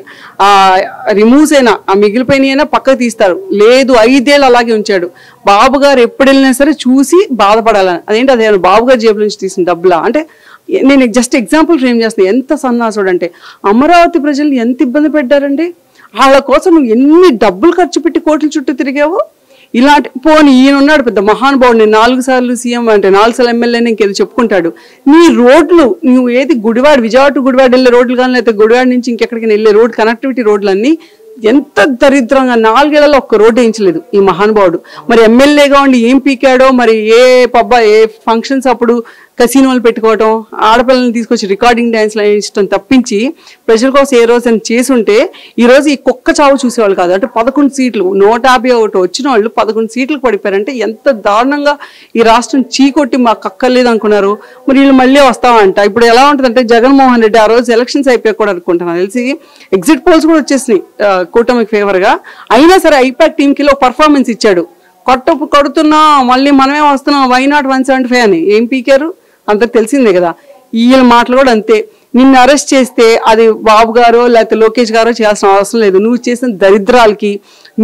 రిమూవ్స్ అయినా ఆ మిగిలిపోయిన పక్కకు తీస్తారు, లేదు 5 ఏళ్ళు అలాగే ఉంచాడు. బాబు గారు ఎప్పుడు వెళ్ళినా సరే చూసి బాధపడాలని, అదేంటి అదే బాబు గారు జేబుల నుంచి తీసిన డబ్బులా అంటే. నేను జస్ట్ ఎగ్జాంపుల్ ఫ్రేమ్ చేస్తాను, ఎంత సన్నాసుడు అంటే. అమరావతి ప్రజల్ని ఎంత ఇబ్బంది పెట్టారండి, వాళ్ళ కోసం నువ్వు ఎన్ని డబ్బులు ఖర్చు పెట్టి కోట్ల చుట్టూ తిరిగావు. ఇలాంటి పోనీ ఈయన ఉన్నాడు పెద్ద మహానుభావుడు, నేను 4 సార్లు సీఎం అంటే 4 సార్లు ఎమ్మెల్యేని ఇంకేదో చెప్పుకుంటాడు. నీ రోడ్లు నువ్వు ఏది గుడివాడ, విజయవాడ టు గుడివాడ వెళ్ళే రోడ్లు కానీ, లేకపోతే గుడివాడ నుంచి ఇంకెక్కడికి వెళ్ళే రోడ్ కనెక్టివిటీ రోడ్లన్నీ ఎంత దరిద్రంగా 4 ఏళ్లలో ఒక్క రోడ్డు వేయించలేదు ఈ మహానుభావుడు. మరి ఎమ్మెల్యేగా ఉండి ఏం పీకాడో మరి, ఏ ఫంక్షన్స్ అప్పుడు కసినోలు పెట్టుకోవటం, ఆడపిల్లల్ని తీసుకొచ్చి రికార్డింగ్ డ్యాన్స్లు వేయించడం తప్పించి ప్రజల కోసం ఏ రోజు అని చేసుంటే ఈరోజు ఈ కుక్క చావు చూసేవాళ్ళు కాదు. అంటే 11 సీట్లు 151 వచ్చిన వాళ్ళు 11 సీట్లకు పడిపోయారంటే ఎంత దారుణంగా ఈ రాష్ట్రం చీకొట్టి మాకు అక్కర్లేదు అనుకున్నారు. మరి వీళ్ళు మళ్ళీ వస్తామంట. ఇప్పుడు ఎలా ఉంటుందంటే జగన్మోహన్ రెడ్డి ఆ రోజు ఎలక్షన్స్ అయిపోయాక కూడా అనుకుంటున్నాను తెలిసి ఎగ్జిట్ పోల్స్ కూడా వచ్చేసినాయి కూటమికి ఫేవర్గా, అయినా సరే ఐపాక్ టీంకి ఒక పర్ఫార్మెన్స్ ఇచ్చాడు. కొడుతున్నా మళ్ళీ మనమే వస్తున్నాం, వై నాట్ 175 అని ఏం పీకారు అంత తెలిసిందే కదా. వీళ్ళ మాటలు కూడా అంతే, నిన్ను అరెస్ట్ చేస్తే అది బాబు గారో లేకపోతే లోకేష్ గారో చేయాల్సిన అవసరం లేదు. నువ్వు చేసిన దరిద్రాలకి,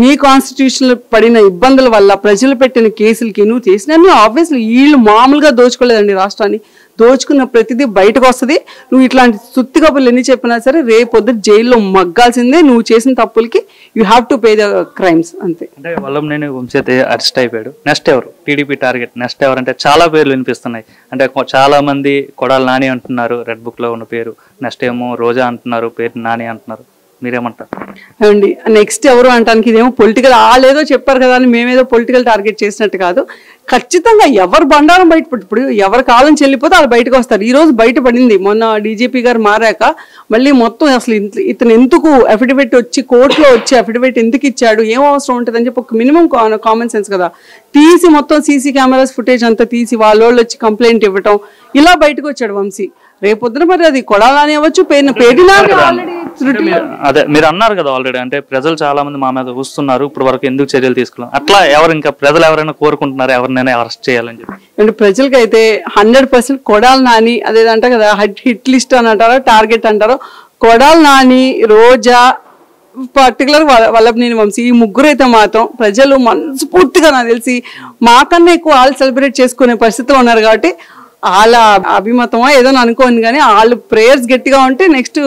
నీ కాన్స్టిట్యూషన్లో పడిన ఇబ్బందుల వల్ల, ప్రజలు పెట్టిన కేసులకి, నువ్వు చేసినన్ని ఆబ్వియస్లీ వీళ్ళు మామూలుగా దోచుకోలేదండి రాష్ట్రాన్ని. దోచుకున్న ప్రతిదీ బయటకు వస్తుంది. నువ్వు ఇట్లాంటి సుత్తి కబుర్లు ఎన్ని చెప్పినా సరే రేపొద్దు జైల్లో మగ్గాల్సిందే. నువ్వు చేసిన తప్పులకి you have to pay the crimes, అంతే. అంటే వల్లంనేని వంశీ అయితే అరెస్ట్ అయిపోయాడు, నెక్స్ట్ ఎవరు టీడీపీ టార్గెట్, నెక్స్ట్ ఎవరంటే చాలా పేర్లు వినిపిస్తున్నాయి. అంటే చాలా మంది కొడాలి నాని అంటున్నారు, రెడ్ బుక్ లో ఉన్న పేరు, నెక్స్ట్ ఏమో రోజా అంటున్నారు, పేరు నాని అంటున్నారు. మీరేమంటారు? అండి నెక్స్ట్ ఎవరు అంటానికి ఇదేమో పొలిటికల్ వాళ్ళేదో చెప్పారు కదా అని మేమేదో పొలిటికల్ టార్గెట్ చేసినట్టు కాదు. ఖచ్చితంగా ఎవరు బండారం బయటపడి ఇప్పుడు ఎవరి కాలం చెల్లిపోతే వాళ్ళు బయటకు వస్తారు. ఈ రోజు బయటపడింది, మొన్న డీజీపీ గారు మారాక మళ్ళీ మొత్తం అసలు ఇతను ఎందుకు అఫిడవిట్ వచ్చి కోర్టులో వచ్చి అఫిడవిట్ ఎందుకు ఇచ్చాడు, ఏం అవసరం ఉంటుంది అని చెప్పి ఒక మినిమం కామన్ సెన్స్ కదా తీసి మొత్తం సీసీ కెమెరాస్ ఫుటేజ్ అంతా తీసి వాళ్ళు వచ్చి కంప్లైంట్ ఇవ్వటం, ఇలా బయటకు వచ్చాడు వంశీ. రేపొద్దున మరి అది కొడాలని అవ్వచ్చు, పేటినా అదే మీరు అన్నారు కదా ఆల్రెడీ, అంటే ప్రజలు చాలా మంది మా మీద చూస్తున్నారు, ఇప్పుడు వరకు ఎందుకు చర్యలు తీసుకున్నాం అట్లా ఇంకా ప్రజలు ఎవరైనా కోరుకుంటున్నారు ఎవరినైనా అరెస్ట్ చేయాలని చెప్పి? అంటే ప్రజలకైతే 100% కొడాలి నాని అదేదంట కదా హిట్ లిస్ట్ అని అంటారో టార్గెట్ అంటారో, కొడాలి నాని, రోజా, పర్టికులర్ వల్లభనేని వంశీ, ఈ ముగ్గురు అయితే మాత్రం ప్రజలు మనస్ఫూర్తిగా నాకు తెలిసి మాకన్నా ఎక్కువ వాళ్ళు సెలబ్రేట్ చేసుకునే పరిస్థితిలో ఉన్నారు. కాబట్టి వాళ్ళ అభిమతమో ఏదో అనుకోండి కానీ వాళ్ళు ప్రేయర్స్ గట్టిగా ఉంటే నెక్స్ట్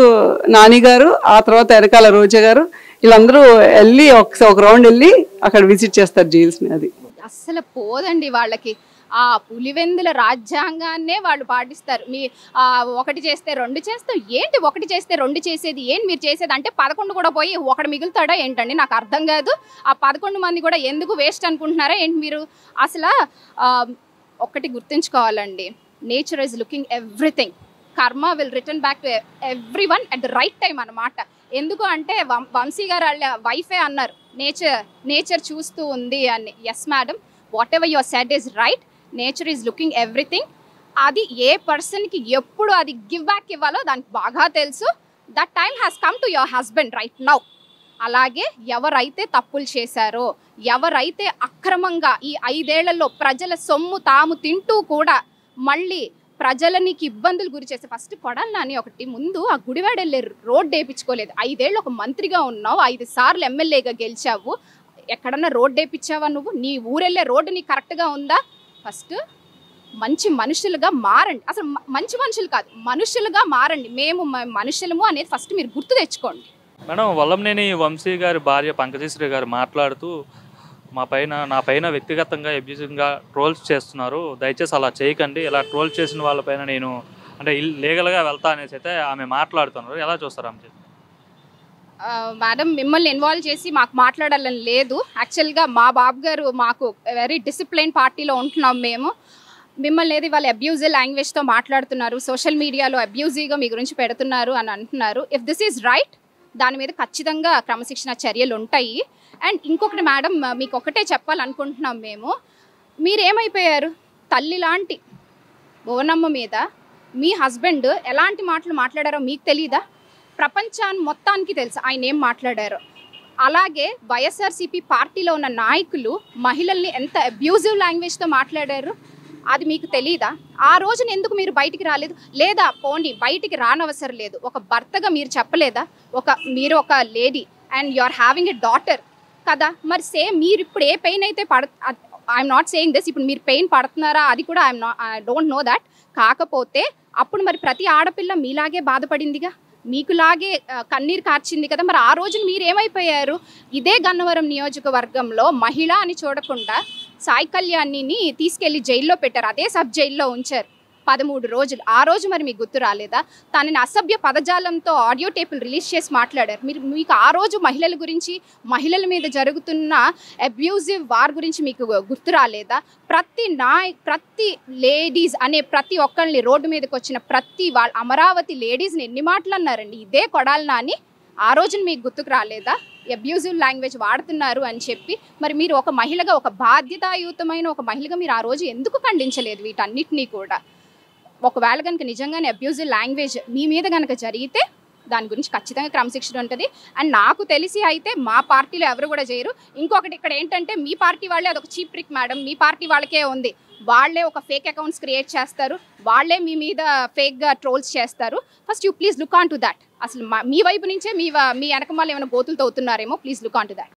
నాని గారు, ఆ తర్వాత ఎరకాల రోజా గారు వీళ్ళందరూ వెళ్ళి ఒక రౌండ్ వెళ్ళి అక్కడ విజిట్ చేస్తారు జైల్స్ ని. అది అస్సలు పోదండి వాళ్ళకి. ఆ పులివెందుల రాజ్యాంగాన్నే వాళ్ళు పాటిస్తారు. మీ ఒకటి చేస్తే రెండు చేస్తాం ఏంటి, ఒకటి చేస్తే రెండు చేసేది ఏంటి మీరు చేసేది అంటే 11 కూడా పోయి ఒకటి మిగులుతాడా ఏంటండి, నాకు అర్థం కాదు. ఆ 11 మంది కూడా ఎందుకు వేస్ట్ అనుకుంటున్నారా ఏంటి మీరు? అసలు ఒకటి గుర్తుంచుకోవాలండి, నేచర్ ఈజ్ లుకింగ్ ఎవ్రీథింగ్, కర్మ will return back to every one at the right time అన్నమాట. ఎందుకు అంటే వంశీ గారు వాళ్ళ వైఫే అన్నారు నేచర్ చూస్తూ ఉంది అని. Yes madam, whatever your said is right, nature is looking everything. అది ఏ పర్సన్కి ఎప్పుడు అది గివ్ బ్యాక్ ఇవ్వాలో దానికి బాగా తెలుసు. That time has come to your husband right now. అలాగే ఎవరైతే తప్పులు చేశారో, ఎవరైతే అక్రమంగా ఈ 5 ఏళ్లలో ప్రజల సొమ్ము తాము తింటూ కూడా మళ్ళీ ప్రజలనికి ఇబ్బందులు గురి చేసే, ఫస్ట్ కొడాలి నాని ఒకటి ముందు ఆ గుడివాడ వెళ్ళే రోడ్డు వేయించుకోలేదు. 5 ఏళ్ళు ఒక మంత్రిగా ఉన్నావు, 5 సార్లు ఎమ్మెల్యేగా గెలిచావు, ఎక్కడన్నా రోడ్డు వేయించావా నువ్వు? నీ ఊరెళ్ళే రోడ్డు నీకు కరెక్ట్గా ఉందా? ఫస్ట్ మంచి మనుషులుగా మారండి. అసలు మంచి మనుషులు కాదు, మనుషులుగా మారండి. మేము మనుషులము అనేది ఫస్ట్ మీరు గుర్తు తెచ్చుకోండి. మేడం, వల్లంనేని వంశీ గారి భార్య పంకజశ్రీ గారు మాట్లాడుతూ నా పైన వ్యక్తిగతంగా అబ్యూజింగ్గా ట్రోల్స్ చేస్తున్నారు, దయచేసి అలా చేయకండి, ఇలా ట్రోల్ చేసిన వాళ్ళపైన నేను అంటే లీగల్గా వెళ్తా అనేసి అయితే ఆమె మాట్లాడుతున్నారు. ఎలా చూస్తారు ఆమె? మేడం, మిమ్మల్ని ఇన్వాల్వ్ చేసి మాకు మాట్లాడాలని లేదు. యాక్చువల్గా మా బాబు గారు మాకు వెరీ డిసిప్లైన్ పార్టీలో ఉంటున్నాం మేము. మిమ్మల్ని ఏది వాళ్ళు అబ్యూజివ్ లాంగ్వేజ్తో మాట్లాడుతున్నారు, సోషల్ మీడియాలో అబ్యూజివ్గా మీ గురించి పెడుతున్నారు అని అంటున్నారు. ఇఫ్ దిస్ ఈజ్ రైట్, దాని మీద ఖచ్చితంగా క్రమశిక్షణ చర్యలు ఉంటాయి. అండ్ ఇంకొకటి మేడం, మీకు ఒకటే చెప్పాలనుకుంటున్నాం మేము, మీరేమైపోయారు? తల్లి లాంటి భువనమ్మ మీద మీ హస్బెండ్ ఎలాంటి మాటలు మాట్లాడారో మీకు తెలీదా? ప్రపంచాన్ని మొత్తానికి తెలుసు ఆయన ఏం మాట్లాడారో. అలాగే వైఎస్ఆర్సీపీ పార్టీలో ఉన్న నాయకులు మహిళల్ని ఎంత అబ్యూజివ్ లాంగ్వేజ్తో మాట్లాడారు, అది మీకు తెలీదా? ఆ రోజున ఎందుకు మీరు బయటికి రాలేదు? లేదా పోండి బయటికి రానవసరం లేదు, ఒక భర్తగా మీరు చెప్పలేదా? మీరు ఒక lady and you are having a daughter కదా, మరి సేమ్ మీరు ఇప్పుడు ఏ పెయిన్ అయితే ఐఎమ్ నాట్ సేయింగ్ దిస్, ఇప్పుడు మీరు పెయిన్ పడుతున్నారా అది కూడా ఐ డోంట్ నో దాట్. కాకపోతే అప్పుడు మరి ప్రతి ఆడపిల్ల మీలాగే బాధపడిందిగా, మీకులాగే కన్నీరు కార్చింది కదా. మరి ఆ రోజున మీరు ఏమైపోయారు? ఇదే గన్నవరం నియోజకవర్గంలో మహిళ అని చూడకుండా సాయి కళ్యాణిని తీసుకెళ్లి జైల్లో పెట్టారు, అదే సబ్ జైల్లో ఉంచారు 13 రోజులు. ఆ రోజు మరి మీకు గుర్తు రాలేదా? తనని అసభ్య పదజాలంతో ఆడియో టేపులు రిలీజ్ చేసి మాట్లాడారు. మీకు ఆ రోజు మహిళల గురించి, మహిళల మీద జరుగుతున్న అబ్యూజివ్ వార్ గురించి మీకు గుర్తు రాలేదా? ప్రతి లేడీస్ అనే ప్రతి ఒక్కరిని రోడ్డు మీదకి వచ్చిన ప్రతి వాళ్ళ అమరావతి లేడీస్ని ఎన్ని మాటలు అన్నారండి ఇదే కొడాలి నాని. ఆ రోజున మీకు గుర్తుకు రాలేదా అబ్యూజివ్ లాంగ్వేజ్ వాడుతున్నారు అని చెప్పి? మరి మీరు ఒక మహిళగా, ఒక బాధ్యతాయుతమైన ఒక మహిళగా మీరు ఆ రోజు ఎందుకు ఖండించలేదు వీటన్నిటినీ కూడా? ఒకవేళ కనుక నిజంగానే అబ్యూజివ్ లాంగ్వేజ్ మీ మీద కనుక జరిగితే దాని గురించి ఖచ్చితంగా క్రమశిక్షణ ఉంటుంది. అండ్ నాకు తెలిసి అయితే మా పార్టీలో ఎవరు కూడా చేయరు. ఇంకొకటి ఇక్కడ ఏంటంటే మీ పార్టీ వాళ్ళే అదొక చీప్ ట్రిక్ మేడం, మీ పార్టీ వాళ్ళకే ఉంది. వాళ్ళే ఒక ఫేక్ అకౌంట్స్ క్రియేట్ చేస్తారు, వాళ్ళే మీ మీద ఫేక్గా ట్రోల్స్ చేస్తారు. First you please look on to that. అసలు మీ వైపు నుంచే మీ వెనకమాలు ఏమైనా గోతులు తవ్వుతున్నారేమో, please look on to that.